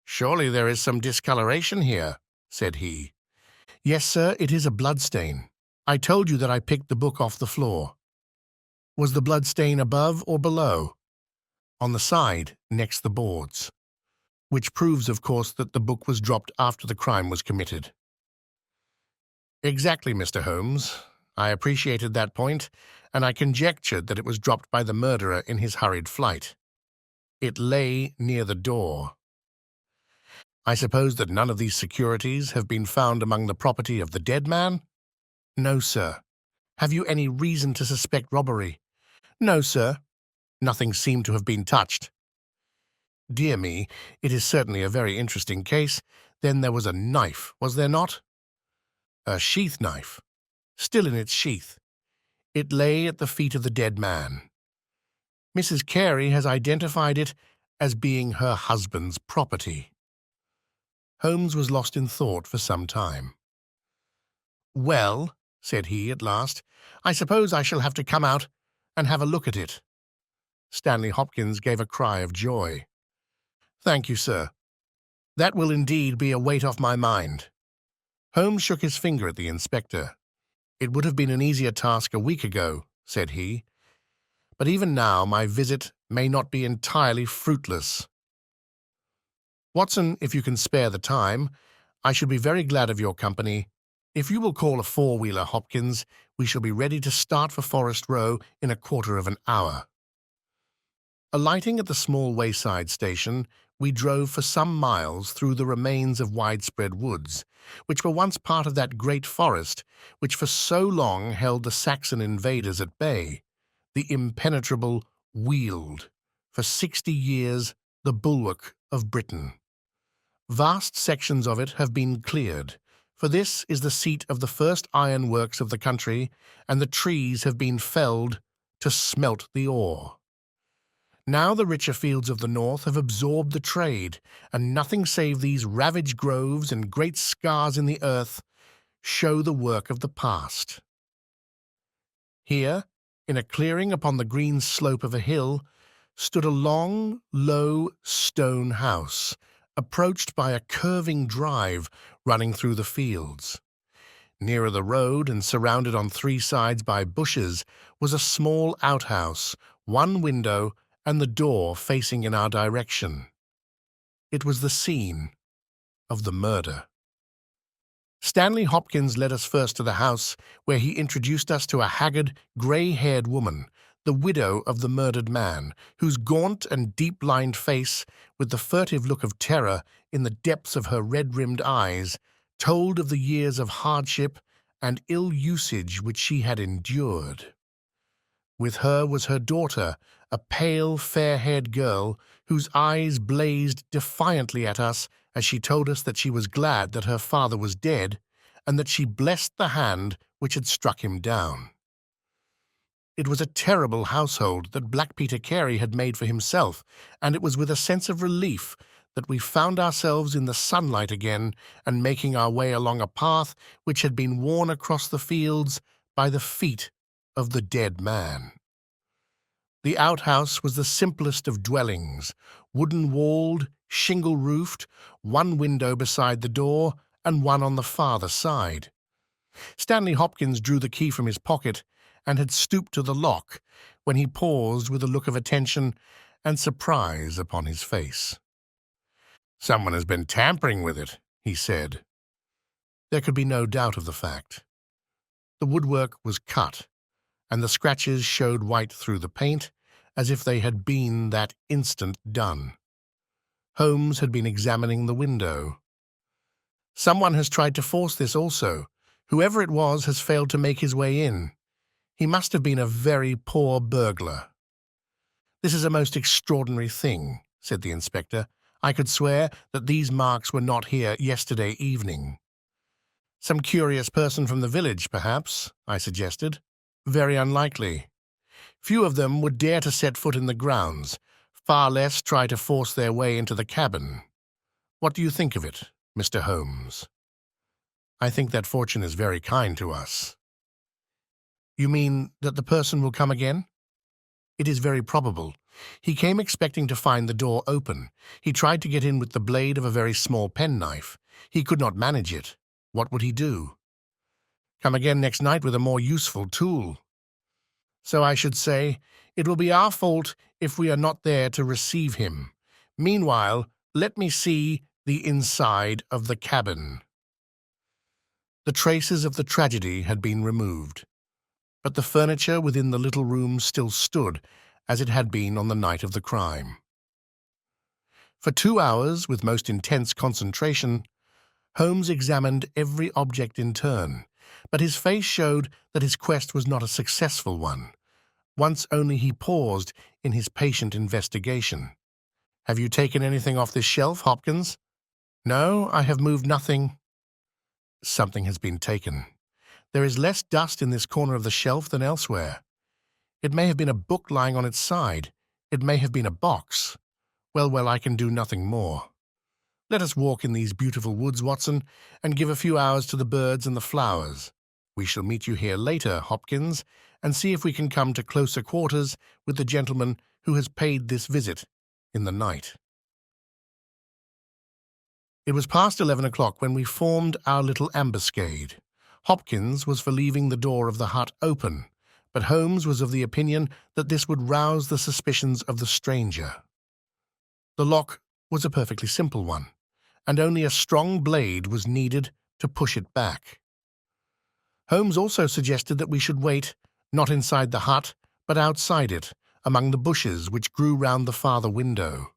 "Surely there is some discoloration here," said he. "Yes, sir, it is a bloodstain. I told you that I picked the book off the floor." "Was the bloodstain above or below?" "On the side, next the boards. Which proves, of course, that the book was dropped after the crime was committed." "Exactly, Mr. Holmes. I appreciated that point, and I conjectured that it was dropped by the murderer in his hurried flight. It lay near the door. I suppose that none of these securities have been found among the property of the dead man?" "No, sir." "Have you any reason to suspect robbery?" "No, sir. Nothing seemed to have been touched." "Dear me, it is certainly a very interesting case. Then there was a knife, was there not?" "A sheath knife, still in its sheath. It lay at the feet of the dead man. Mrs. Carey has identified it as being her husband's property." Holmes was lost in thought for some time. "Well," said he at last, "I suppose I shall have to come out and have a look at it." Stanley Hopkins gave a cry of joy. "Thank you, sir. That will indeed be a weight off my mind." Holmes shook his finger at the inspector. "It would have been an easier task a week ago," said he, "but even now my visit may not be entirely fruitless. Watson, if you can spare the time, I should be very glad of your company. If you will call a four-wheeler, Hopkins, we shall be ready to start for Forest Row in a quarter of an hour." Alighting at the small wayside station, we drove for some miles through the remains of widespread woods, which were once part of that great forest which for so long held the Saxon invaders at bay, the impenetrable Weald, for 60 years the bulwark of Britain. Vast sections of it have been cleared, for this is the seat of the first iron works of the country, and the trees have been felled to smelt the ore. Now the richer fields of the north have absorbed the trade, and nothing save these ravaged groves and great scars in the earth show the work of the past. Here, in a clearing upon the green slope of a hill, stood a long, low stone house, approached by a curving drive running through the fields. Nearer the road and surrounded on three sides by bushes was a small outhouse, one window and the door facing in our direction. It was the scene of the murder. Stanley Hopkins led us first to the house, where he introduced us to a haggard, grey-haired woman, the widow of the murdered man, whose gaunt and deep-lined face, with the furtive look of terror in the depths of her red-rimmed eyes, told of the years of hardship and ill usage which she had endured. With her was her daughter, a pale, fair-haired girl, whose eyes blazed defiantly at us as she told us that she was glad that her father was dead and that she blessed the hand which had struck him down. It was a terrible household that Black Peter Carey had made for himself, and it was with a sense of relief that we found ourselves in the sunlight again and making our way along a path which had been worn across the fields by the feet of the dead man. The outhouse was the simplest of dwellings, wooden-walled, shingle-roofed, one window beside the door and one on the farther side. Stanley Hopkins drew the key from his pocket and had stooped to the lock when he paused with a look of attention and surprise upon his face. "Someone has been tampering with it," he said. There could be no doubt of the fact. The woodwork was cut, and the scratches showed white through the paint, as if they had been that instant done. Holmes had been examining the window. "Someone has tried to force this also. Whoever it was has failed to make his way in. He must have been a very poor burglar." "This is a most extraordinary thing," said the inspector. "I could swear that these marks were not here yesterday evening." "Some curious person from the village, perhaps," I suggested. "Very unlikely. Few of them would dare to set foot in the grounds, far less try to force their way into the cabin. What do you think of it, Mr. Holmes?" "I think that fortune is very kind to us." "You mean that the person will come again?" "It is very probable. He came expecting to find the door open. He tried to get in with the blade of a very small penknife. He could not manage it. What would he do?" "Come again next night with a more useful tool." "So I should say. It will be our fault if we are not there to receive him. Meanwhile, let me see the inside of the cabin." The traces of the tragedy had been removed, but the furniture within the little room still stood as it had been on the night of the crime. For 2 hours, with most intense concentration, Holmes examined every object in turn, but his face showed that his quest was not a successful one. Once only he paused in his patient investigation. "Have you taken anything off this shelf, Hopkins?" "No, I have moved nothing." "Something has been taken. There is less dust in this corner of the shelf than elsewhere. It may have been a book lying on its side. It may have been a box. Well, I can do nothing more. Let us walk in these beautiful woods, Watson, and give a few hours to the birds and the flowers. We shall meet you here later, Hopkins, and see if we can come to closer quarters with the gentleman who has paid this visit in the night." It was past 11 o'clock when we formed our little ambuscade. Hopkins was for leaving the door of the hut open, but Holmes was of the opinion that this would rouse the suspicions of the stranger. The lock was a perfectly simple one, and only a strong blade was needed to push it back. Holmes also suggested that we should wait, not inside the hut, but outside it, among the bushes which grew round the farther window.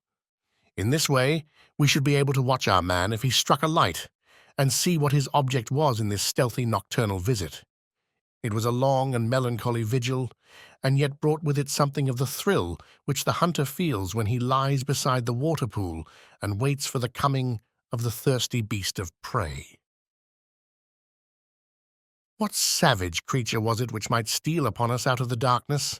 In this way, we should be able to watch our man if he struck a light, and see what his object was in this stealthy nocturnal visit. It was a long and melancholy vigil, and yet brought with it something of the thrill which the hunter feels when he lies beside the water-pool and waits for the coming of the thirsty beast of prey. What savage creature was it which might steal upon us out of the darkness?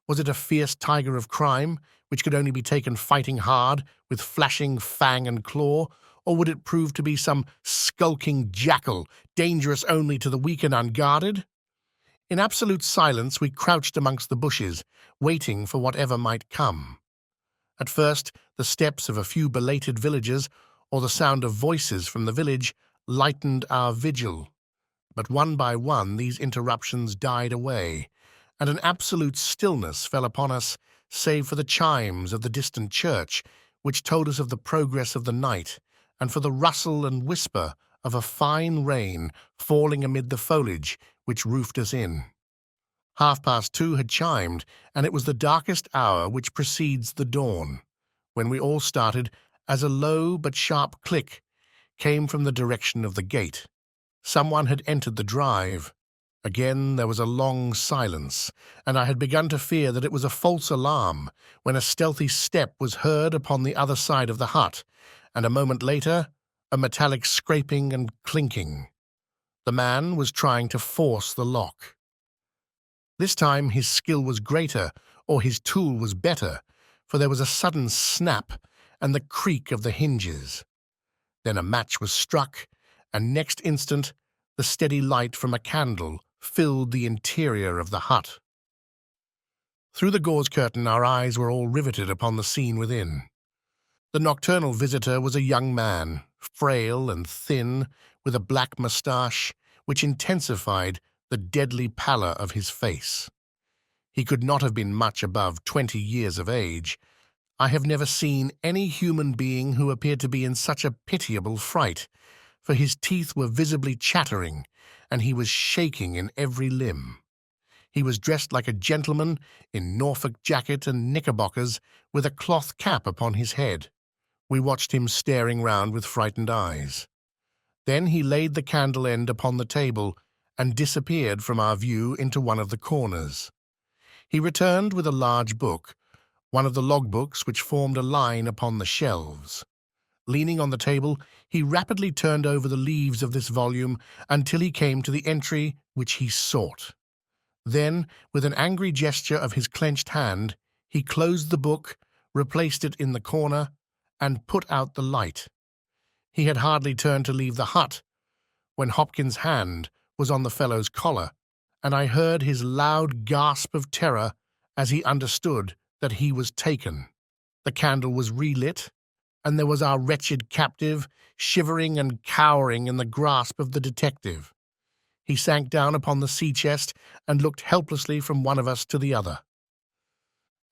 Was it a fierce tiger of crime, which could only be taken fighting hard, with flashing fang and claw, or would it prove to be some skulking jackal, dangerous only to the weak and unguarded? In absolute silence we crouched amongst the bushes, waiting for whatever might come. At first, the steps of a few belated villagers, or the sound of voices from the village, lightened our vigil. But one by one these interruptions died away, and an absolute stillness fell upon us, save for the chimes of the distant church, which told us of the progress of the night, and for the rustle and whisper of a fine rain falling amid the foliage which roofed us in. 2:30 had chimed, and it was the darkest hour which precedes the dawn, when we all started as a low but sharp click came from the direction of the gate. Someone had entered the drive. Again there was a long silence, and I had begun to fear that it was a false alarm, when a stealthy step was heard upon the other side of the hut, and a moment later, a metallic scraping and clinking. The man was trying to force the lock. This time his skill was greater, or his tool was better, for there was a sudden snap and the creak of the hinges. Then a match was struck, and next instant the steady light from a candle filled the interior of the hut. Through the gauze curtain our eyes were all riveted upon the scene within. The nocturnal visitor was a young man, frail and thin, with a black moustache, which intensified the deadly pallor of his face. He could not have been much above 20 years of age. I have never seen any human being who appeared to be in such a pitiable fright, for his teeth were visibly chattering, and he was shaking in every limb. He was dressed like a gentleman in Norfolk jacket and knickerbockers, with a cloth cap upon his head. We watched him staring round with frightened eyes. Then he laid the candle end upon the table and disappeared from our view into one of the corners. He returned with a large book, one of the logbooks which formed a line upon the shelves. Leaning on the table, he rapidly turned over the leaves of this volume until he came to the entry which he sought. Then, with an angry gesture of his clenched hand, he closed the book, replaced it in the corner, and put out the light. He had hardly turned to leave the hut when Hopkins' hand was on the fellow's collar, and I heard his loud gasp of terror as he understood that he was taken. The candle was relit, and there was our wretched captive, shivering and cowering in the grasp of the detective. He sank down upon the sea-chest and looked helplessly from one of us to the other.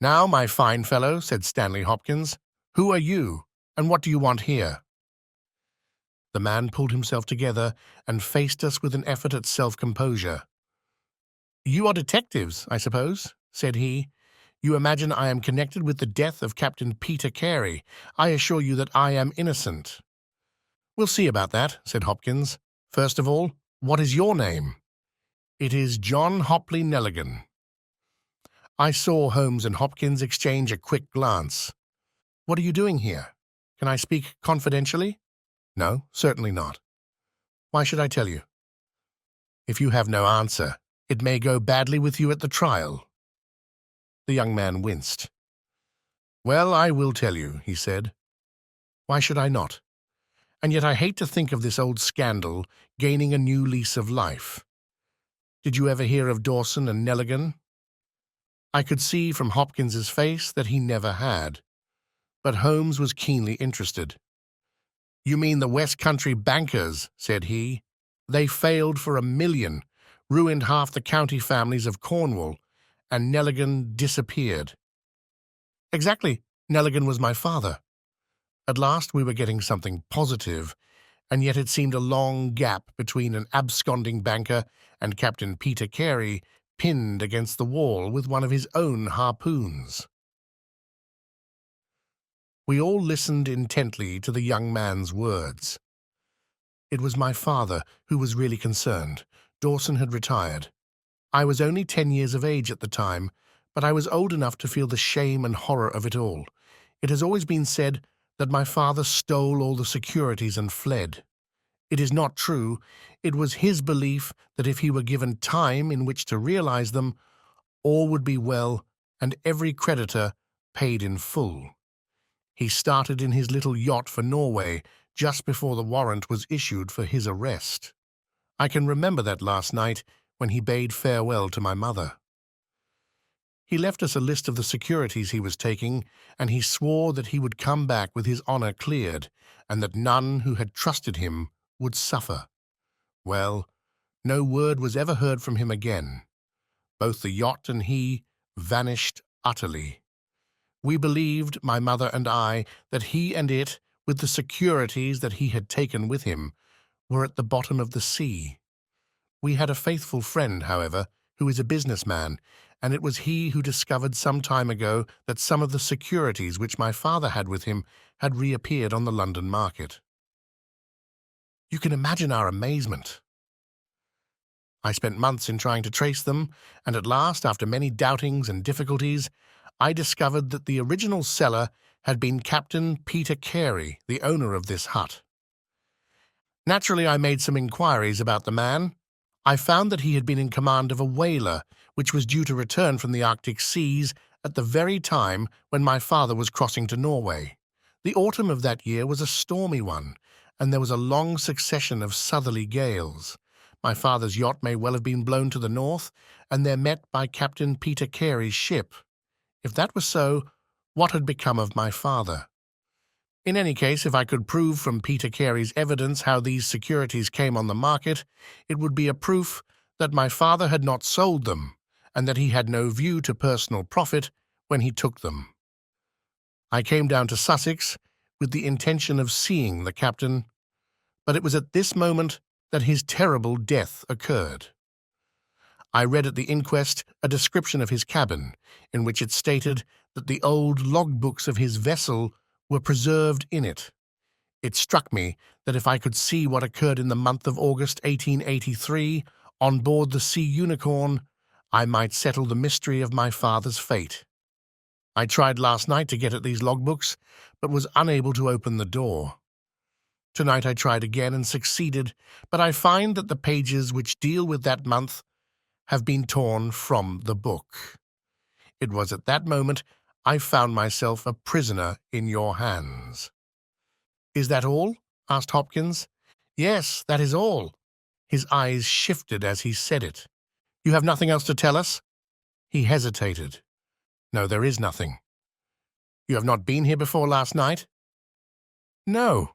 "Now, my fine fellow," said Stanley Hopkins, "who are you, and what do you want here?" The man pulled himself together and faced us with an effort at self-composure. "You are detectives, I suppose," said he. "You imagine I am connected with the death of Captain Peter Carey. I assure you that I am innocent." "We'll see about that," said Hopkins. "First of all, what is your name?" "It is John Hopley Nelligan." I saw Holmes and Hopkins exchange a quick glance. "What are you doing here? Can I speak confidentially?" "No, certainly not." "Why should I tell you?" "If you have no answer, it may go badly with you at the trial." The young man winced. "Well, I will tell you," he said. "Why should I not? And yet I hate to think of this old scandal gaining a new lease of life. Did you ever hear of Dawson and Nelligan?" I could see from Hopkins's face that he never had, but Holmes was keenly interested. "You mean the West Country bankers," said he. "They failed for $1 million, ruined half the county families of Cornwall, and Nelligan disappeared." "Exactly. Nelligan was my father." At last we were getting something positive, and yet it seemed a long gap between an absconding banker and Captain Peter Carey pinned against the wall with one of his own harpoons. We all listened intently to the young man's words. It was my father who was really concerned. Dawson had retired. I was only 10 years of age at the time, but I was old enough to feel the shame and horror of it all. It has always been said that my father stole all the securities and fled. It is not true. It was his belief that if he were given time in which to realize them, all would be well and every creditor paid in full. He started in his little yacht for Norway just before the warrant was issued for his arrest. I can remember that last night when he bade farewell to my mother. He left us a list of the securities he was taking, and he swore that he would come back with his honor cleared, and that none who had trusted him would suffer. Well, no word was ever heard from him again. Both the yacht and he vanished utterly. We believed, my mother and I, that he and it, with the securities that he had taken with him, were at the bottom of the sea. We had a faithful friend, however, who is a businessman, and it was he who discovered some time ago that some of the securities which my father had with him had reappeared on the London market. You can imagine our amazement. I spent months in trying to trace them, and at last, after many doubtings and difficulties, I discovered that the original seller had been Captain Peter Carey, the owner of this hut. Naturally, I made some inquiries about the man. I found that he had been in command of a whaler which was due to return from the Arctic seas at the very time when my father was crossing to Norway. The autumn of that year was a stormy one, and there was a long succession of southerly gales. My father's yacht may well have been blown to the north, and there met by Captain Peter Carey's ship. If that was so, what had become of my father? In any case, if I could prove from Peter Carey's evidence how these securities came on the market, it would be a proof that my father had not sold them, and that he had no view to personal profit when he took them. I came down to Sussex with the intention of seeing the captain, but it was at this moment that his terrible death occurred. I read at the inquest a description of his cabin, in which it stated that the old logbooks of his vessel were preserved in it. It struck me that if I could see what occurred in the month of August 1883 on board the Sea Unicorn, I might settle the mystery of my father's fate. I tried last night to get at these logbooks, but was unable to open the door. Tonight I tried again and succeeded, but I find that the pages which deal with that month have been torn from the book. It was at that moment I found myself a prisoner in your hands." "Is that all?" asked Hopkins. "Yes, that is all." His eyes shifted as he said it. "You have nothing else to tell us?" He hesitated. "No, there is nothing." "You have not been here before last night?" "No."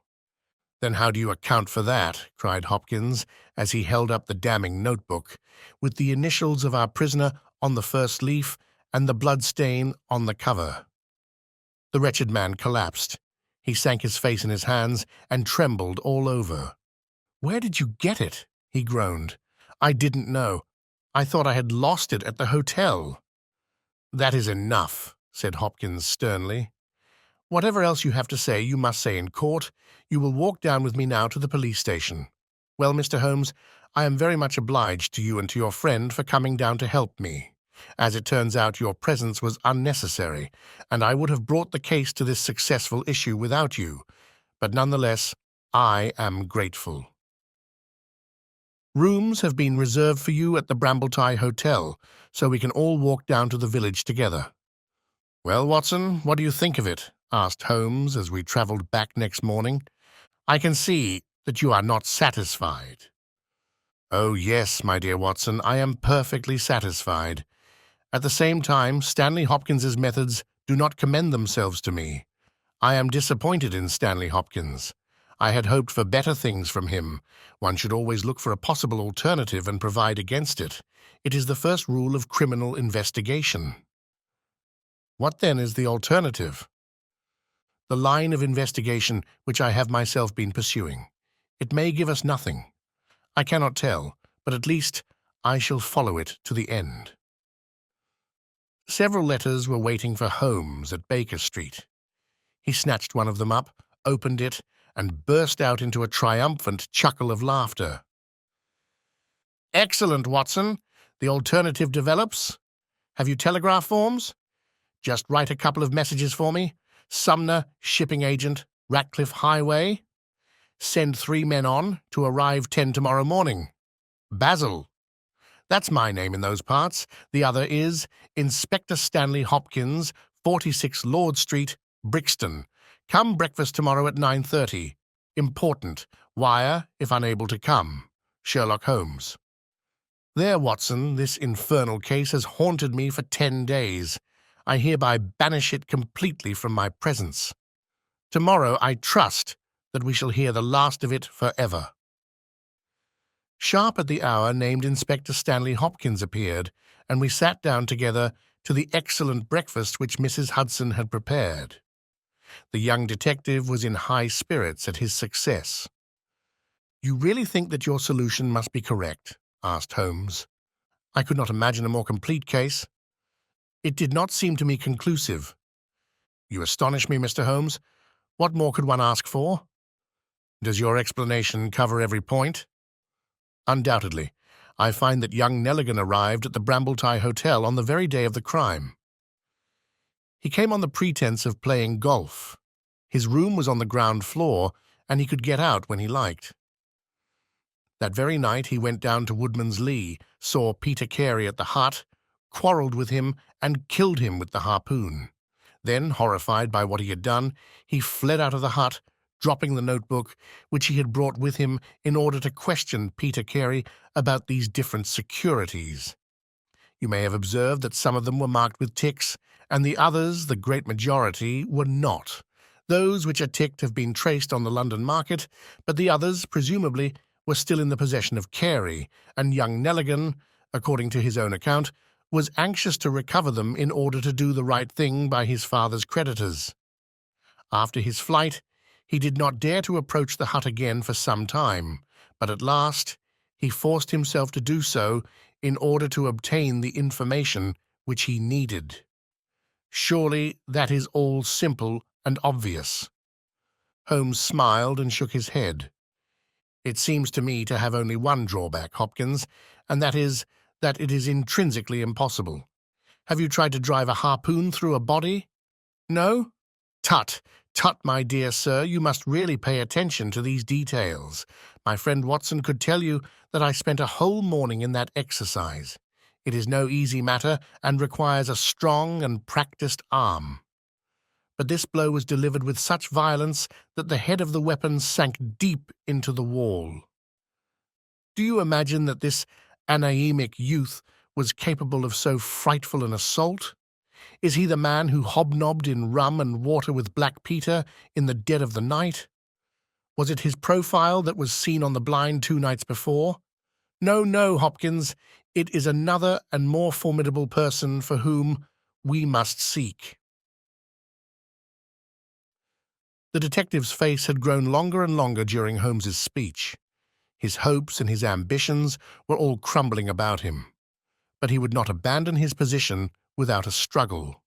"Then how do you account for that?" cried Hopkins, as he held up the damning notebook, with the initials of our prisoner on the first leaf and the blood stain on the cover. The wretched man collapsed. He sank his face in his hands and trembled all over. "Where did you get it?" he groaned. "I didn't know. I thought I had lost it at the hotel." "That is enough," said Hopkins sternly. "Whatever else you have to say, you must say in court. You will walk down with me now to the police station. Well, Mr. Holmes, I am very much obliged to you and to your friend for coming down to help me. As it turns out, your presence was unnecessary, and I would have brought the case to this successful issue without you. But nonetheless, I am grateful. Rooms have been reserved for you at the Brambletie Hotel, so we can all walk down to the village together." "Well, Watson, what do you think of it?" asked Holmes as we travelled back next morning. "I can see that you are not satisfied." "Oh, yes, my dear Watson, I am perfectly satisfied. At the same time, Stanley Hopkins's methods do not commend themselves to me. I am disappointed in Stanley Hopkins. I had hoped for better things from him. One should always look for a possible alternative and provide against it. It is the first rule of criminal investigation." "What, then, is the alternative?" "The line of investigation which I have myself been pursuing. It may give us nothing. I cannot tell, but at least I shall follow it to the end." Several letters were waiting for Holmes at Baker Street. He snatched one of them up, opened it, and burst out into a triumphant chuckle of laughter. "Excellent, Watson. The alternative develops. Have you telegraph forms? Just write a couple of messages for me. Sumner, shipping agent, Ratcliffe Highway. Send 3 men on to arrive 10 tomorrow morning. Basil. That's my name in those parts. The other is Inspector Stanley Hopkins, 46 Lord Street, Brixton. Come breakfast tomorrow at 9:30. Important. Wire if unable to come. Sherlock Holmes." There, Watson, this infernal case has haunted me for 10 days. I hereby banish it completely from my presence. Tomorrow I trust that we shall hear the last of it forever. Sharp at the hour named, Inspector Stanley Hopkins appeared, and we sat down together to the excellent breakfast which Mrs. Hudson had prepared. The young detective was in high spirits at his success. "You really think that your solution must be correct?" asked Holmes. "I could not imagine a more complete case. It did not seem to me conclusive." "You astonish me, Mr. Holmes. What more could one ask for?" "Does your explanation cover every point?" "Undoubtedly. I find that young Nelligan arrived at the Brambletie Hotel on the very day of the crime." He came on the pretense of playing golf. His room was on the ground floor, and he could get out when he liked. That very night he went down to Woodman's Lee, saw Peter Carey at the hut, quarrelled with him, and killed him with the harpoon. Then, horrified by what he had done, he fled out of the hut, dropping the notebook which he had brought with him in order to question Peter Carey about these different securities. You may have observed that some of them were marked with ticks, and the others, the great majority, were not. Those which are ticked have been traced on the London market, but the others, presumably, were still in the possession of Carey, and young Nelligan, according to his own account, was anxious to recover them in order to do the right thing by his father's creditors. After his flight, he did not dare to approach the hut again for some time, but at last he forced himself to do so in order to obtain the information which he needed. Surely that is all simple and obvious. Holmes smiled and shook his head. It seems to me to have only one drawback, Hopkins, and that is that it is intrinsically impossible. Have you tried to drive a harpoon through a body? No? Tut, tut, my dear sir, you must really pay attention to these details. My friend Watson could tell you that I spent a whole morning in that exercise. It is no easy matter and requires a strong and practised arm. But this blow was delivered with such violence that the head of the weapon sank deep into the wall. Do you imagine that this anaemic youth was capable of so frightful an assault? Is he the man who hobnobbed in rum and water with Black Peter in the dead of the night? Was it his profile that was seen on the blind 2 nights before? No, no, Hopkins, it is another and more formidable person for whom we must seek. The detective's face had grown longer and longer during Holmes's speech. His hopes and his ambitions were all crumbling about him, but he would not abandon his position without a struggle.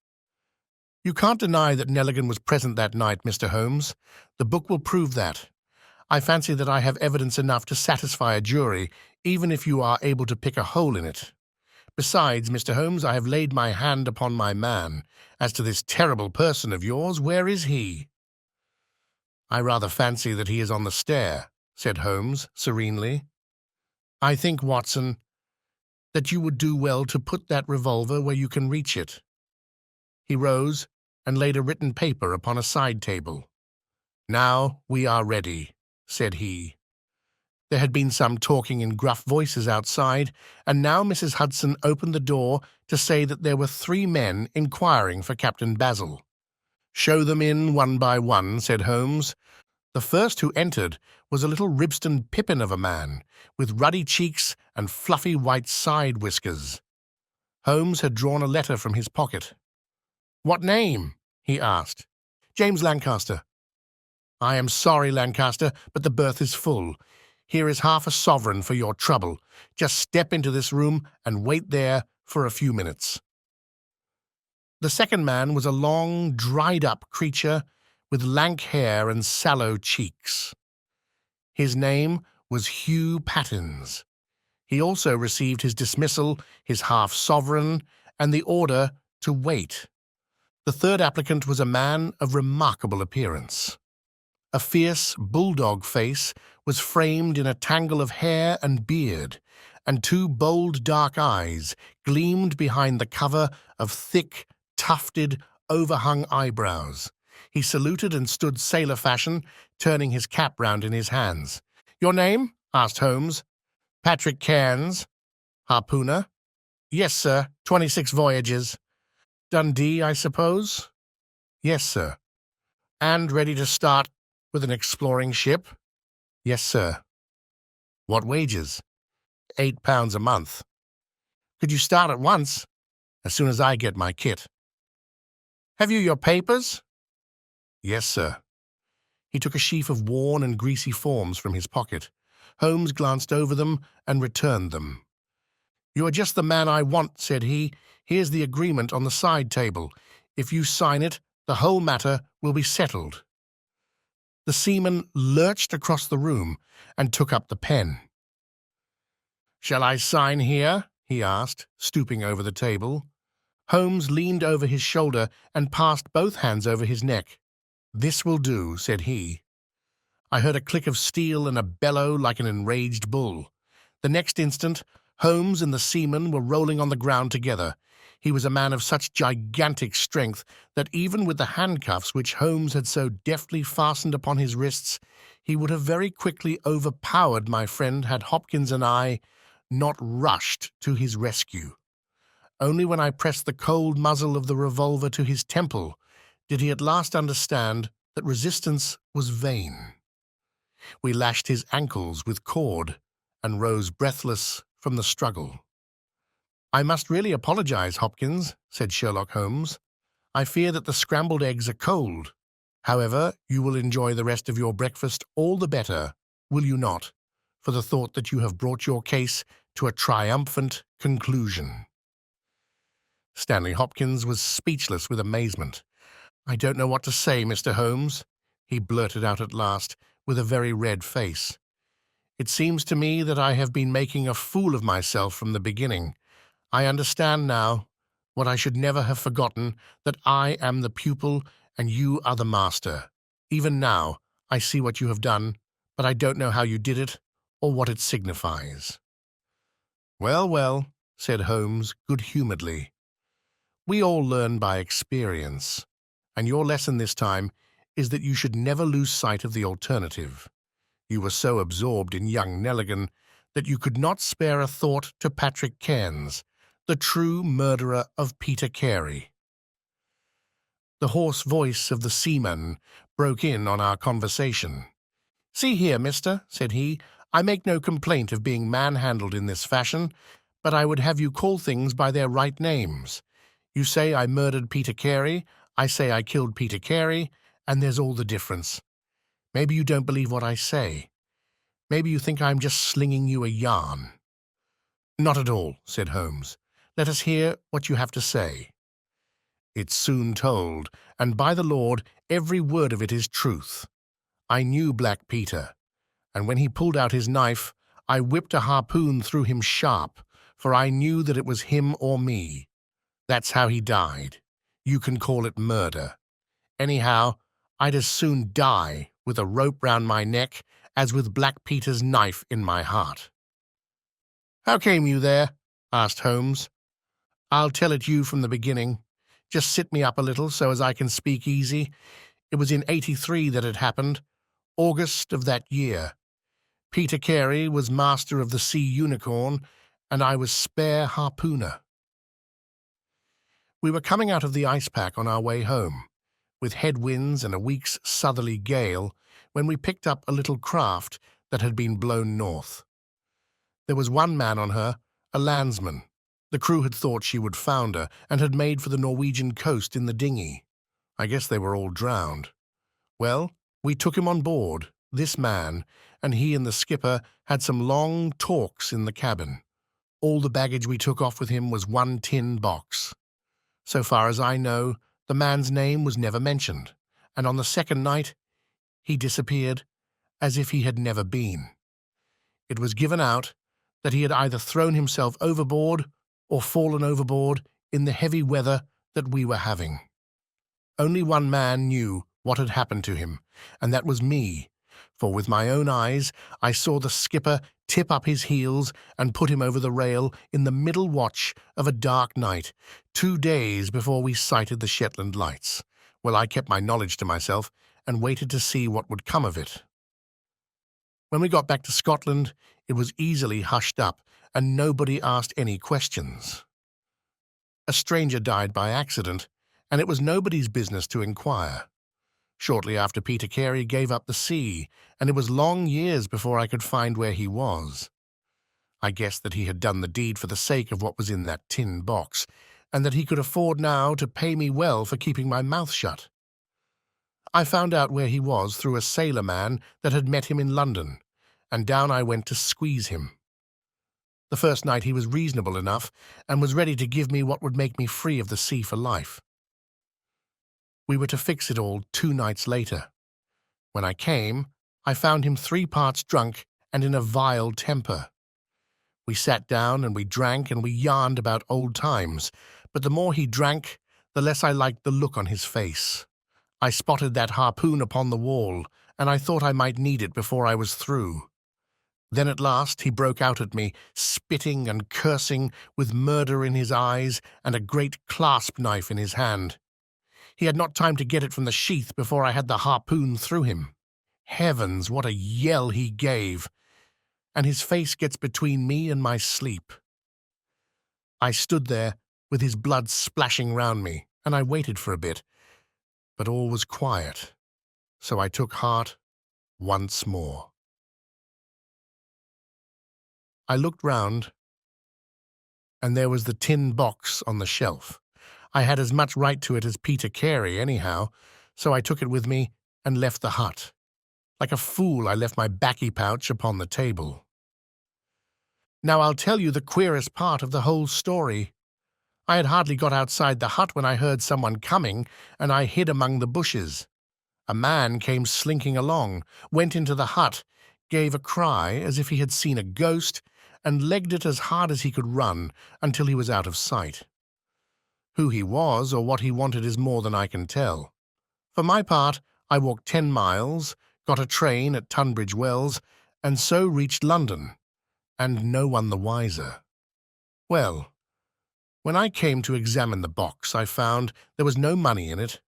You can't deny that Nelligan was present that night, Mr. Holmes. The book will prove that. I fancy that I have evidence enough to satisfy a jury, even if you are able to pick a hole in it. Besides, Mr. Holmes, I have laid my hand upon my man. As to this terrible person of yours, where is he? I rather fancy that he is on the stair, said Holmes serenely. I think, Watson, that you would do well to put that revolver where you can reach it. He rose and laid a written paper upon a side table. Now we are ready, said he. There had been some talking in gruff voices outside, and now Mrs. Hudson opened the door to say that there were 3 men inquiring for Captain Basil. Show them in one by one, said Holmes. The first who entered was a little Ribston pippin of a man, with ruddy cheeks and fluffy white side whiskers. Holmes had drawn a letter from his pocket. "What name?" he asked. "James Lancaster." "I am sorry, Lancaster, but the berth is full. Here is half a sovereign for your trouble. Just step into this room and wait there for a few minutes." The second man was a long, dried-up creature with lank hair and sallow cheeks. His name was Hugh Pattins. He also received his dismissal, his half-sovereign, and the order to wait. The third applicant was a man of remarkable appearance. A fierce bulldog face was framed in a tangle of hair and beard, and 2 bold dark eyes gleamed behind the cover of thick, tufted, overhung eyebrows. He saluted and stood sailor fashion, turning his cap round in his hands. "Your name?" asked Holmes. "Patrick Cairns." "Harpooner?" "Yes, sir. 26 voyages." "Dundee, I suppose?" "Yes, sir." "And ready to start with an exploring ship?" "Yes, sir." "What wages?" £8 a month. "Could you start at once?" "As soon as I get my kit." "Have you your papers?" "Yes, sir." He took a sheaf of worn and greasy forms from his pocket. Holmes glanced over them and returned them. "You are just the man I want," said he. "Here's the agreement on the side table. If you sign it, the whole matter will be settled." The seaman lurched across the room and took up the pen. "Shall I sign here?" he asked, stooping over the table. Holmes leaned over his shoulder and passed both hands over his neck. "This will do," said he. I heard a click of steel and a bellow like an enraged bull. The next instant, Holmes and the seaman were rolling on the ground together. He was a man of such gigantic strength that even with the handcuffs which Holmes had so deftly fastened upon his wrists, he would have very quickly overpowered my friend had Hopkins and I not rushed to his rescue. Only when I pressed the cold muzzle of the revolver to his temple did he at last understand that resistance was vain. We lashed his ankles with cord and rose breathless from the struggle. "I must really apologize, Hopkins," said Sherlock Holmes. "I fear that the scrambled eggs are cold. However, you will enjoy the rest of your breakfast all the better, will you not, for the thought that you have brought your case to a triumphant conclusion?" Stanley Hopkins was speechless with amazement. "I don't know what to say, Mr. Holmes," he blurted out at last, with a very red face. "It seems to me that I have been making a fool of myself from the beginning. I understand now, what I should never have forgotten, that I am the pupil and you are the master. Even now, I see what you have done, but I don't know how you did it or what it signifies." "Well, well," said Holmes good-humouredly. "We all learn by experience, and your lesson this time is that you should never lose sight of the alternative. You were so absorbed in young Nelligan that you could not spare a thought to Patrick Cairns, the true murderer of Peter Carey." The hoarse voice of the seaman broke in on our conversation. "See here, mister," said he, "I make no complaint of being manhandled in this fashion, but I would have you call things by their right names. You say I murdered Peter Carey, I say I killed Peter Carey, and there's all the difference. Maybe you don't believe what I say. Maybe you think I'm just slinging you a yarn." "Not at all," said Holmes. "Let us hear what you have to say." "It's soon told, and by the Lord, every word of it is truth. I knew Black Peter, and when he pulled out his knife, I whipped a harpoon through him sharp, for I knew that it was him or me. That's how he died. You can call it murder. Anyhow, I'd as soon die with a rope round my neck as with Black Peter's knife in my heart." "How came you there?" asked Holmes. "I'll tell it you from the beginning. Just sit me up a little so as I can speak easy. It was in '83 that it happened, August of that year. Peter Carey was master of the Sea Unicorn, and I was spare harpooner. We were coming out of the ice pack on our way home, with headwinds and a week's southerly gale, when we picked up a little craft that had been blown north. There was one man on her, a landsman. The crew had thought she would founder and had made for the Norwegian coast in the dinghy. I guess they were all drowned. Well, we took him on board, this man, and he and the skipper had some long talks in the cabin. All the baggage we took off with him was one tin box. So far as I know, the man's name was never mentioned, and on the second night he disappeared as if he had never been. It was given out that he had either thrown himself overboard or fallen overboard in the heavy weather that we were having. Only one man knew what had happened to him, and that was me, for with my own eyes I saw the skipper tip up his heels and put him over the rail in the middle watch of a dark night, 2 days before we sighted the Shetland lights. Well, I kept my knowledge to myself and waited to see what would come of it. When we got back to Scotland, it was easily hushed up, and nobody asked any questions. A stranger died by accident, and it was nobody's business to inquire. Shortly after, Peter Carey gave up the sea, and it was long years before I could find where he was. I guessed that he had done the deed for the sake of what was in that tin box, and that he could afford now to pay me well for keeping my mouth shut. I found out where he was through a sailor man that had met him in London, and down I went to squeeze him. The first night he was reasonable enough, and was ready to give me what would make me free of the sea for life. We were to fix it all 2 nights later. When I came, I found him 3 parts drunk and in a vile temper. We sat down and we drank and we yarned about old times, but the more he drank, the less I liked the look on his face. I spotted that harpoon upon the wall, and I thought I might need it before I was through. Then at last he broke out at me, spitting and cursing, with murder in his eyes and a great clasp knife in his hand. He had not time to get it from the sheath before I had the harpoon through him. Heavens, what a yell he gave! And his face gets between me and my sleep. I stood there, with his blood splashing round me, and I waited for a bit, but all was quiet, so I took heart once more. I looked round, and there was the tin box on the shelf. I had as much right to it as Peter Carey, anyhow, so I took it with me and left the hut. Like a fool, I left my baccy pouch upon the table. Now I'll tell you the queerest part of the whole story. I had hardly got outside the hut when I heard someone coming, and I hid among the bushes. A man came slinking along, went into the hut, gave a cry as if he had seen a ghost, and legged it as hard as he could run until he was out of sight. Who he was or what he wanted is more than I can tell. For my part, I walked 10 miles, got a train at Tunbridge Wells, and so reached London, and no one the wiser. Well, when I came to examine the box, I found there was no money in it,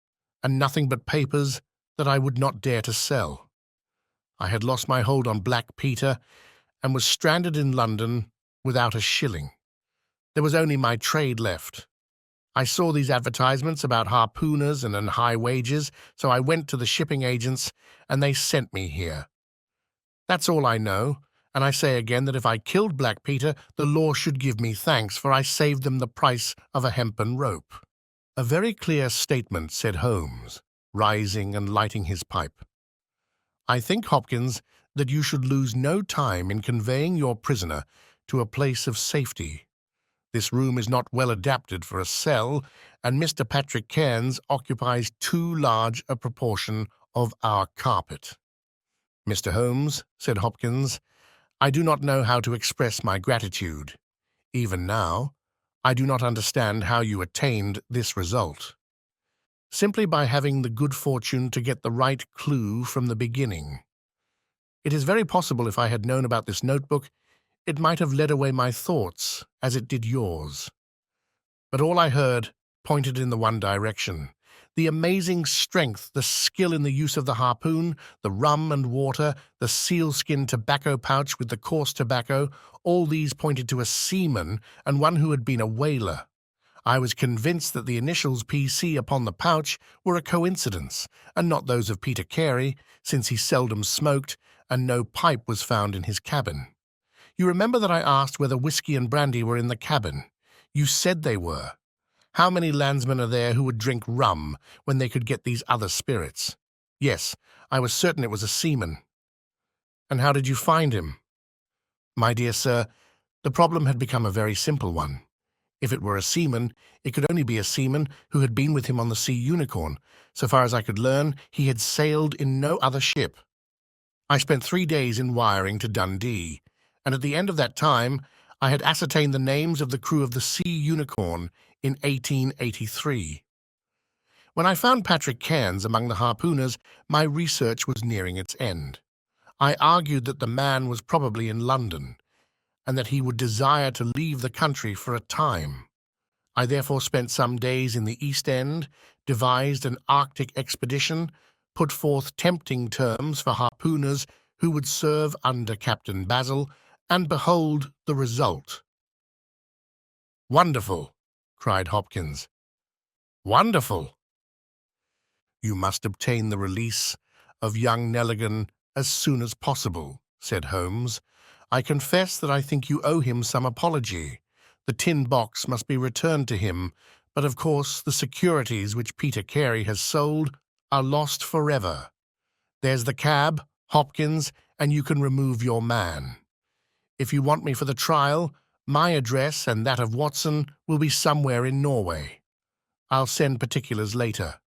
and nothing but papers that I would not dare to sell. I had lost my hold on Black Peter, and was stranded in London without a shilling. There was only my trade left. I saw these advertisements about harpooners and high wages, so I went to the shipping agents, and they sent me here. That's all I know, and I say again that if I killed Black Peter, the law should give me thanks, for I saved them the price of a hempen rope. A very clear statement, said Holmes, rising and lighting his pipe. I think, Hopkins, that you should lose no time in conveying your prisoner to a place of safety. This room is not well adapted for a cell, and Mr. Patrick Cairns occupies too large a proportion of our carpet. Mr. Holmes, said Hopkins, I do not know how to express my gratitude. Even now, I do not understand how you attained this result. Simply by having the good fortune to get the right clue from the beginning. It is very possible if I had known about this notebook, it might have led away my thoughts, as it did yours. But all I heard pointed in the one direction. The amazing strength, the skill in the use of the harpoon, the rum and water, the sealskin tobacco pouch with the coarse tobacco, all these pointed to a seaman and one who had been a whaler. I was convinced that the initials P.C. upon the pouch were a coincidence, and not those of Peter Carey, since he seldom smoked, and no pipe was found in his cabin. You remember that I asked whether whiskey and brandy were in the cabin. You said they were. How many landsmen are there who would drink rum when they could get these other spirits? Yes, I was certain it was a seaman. And how did you find him? My dear sir, the problem had become a very simple one. If it were a seaman, it could only be a seaman who had been with him on the Sea Unicorn. So far as I could learn, he had sailed in no other ship. I spent 3 days in wiring to Dundee, and at the end of that time, I had ascertained the names of the crew of the Sea Unicorn in 1883. When I found Patrick Cairns among the harpooners, my research was nearing its end. I argued that the man was probably in London, and that he would desire to leave the country for a time. I therefore spent some days in the East End, devised an Arctic expedition, put forth tempting terms for harpooners who would serve under Captain Basil, and behold the result. Wonderful, cried Hopkins. Wonderful. You must obtain the release of young Nelligan as soon as possible, said Holmes. I confess that I think you owe him some apology. The tin box must be returned to him, but of course the securities which Peter Carey has sold are lost forever. There's the cab, Hopkins, and you can remove your man. If you want me for the trial, my address and that of Watson will be somewhere in Norway. I'll send particulars later.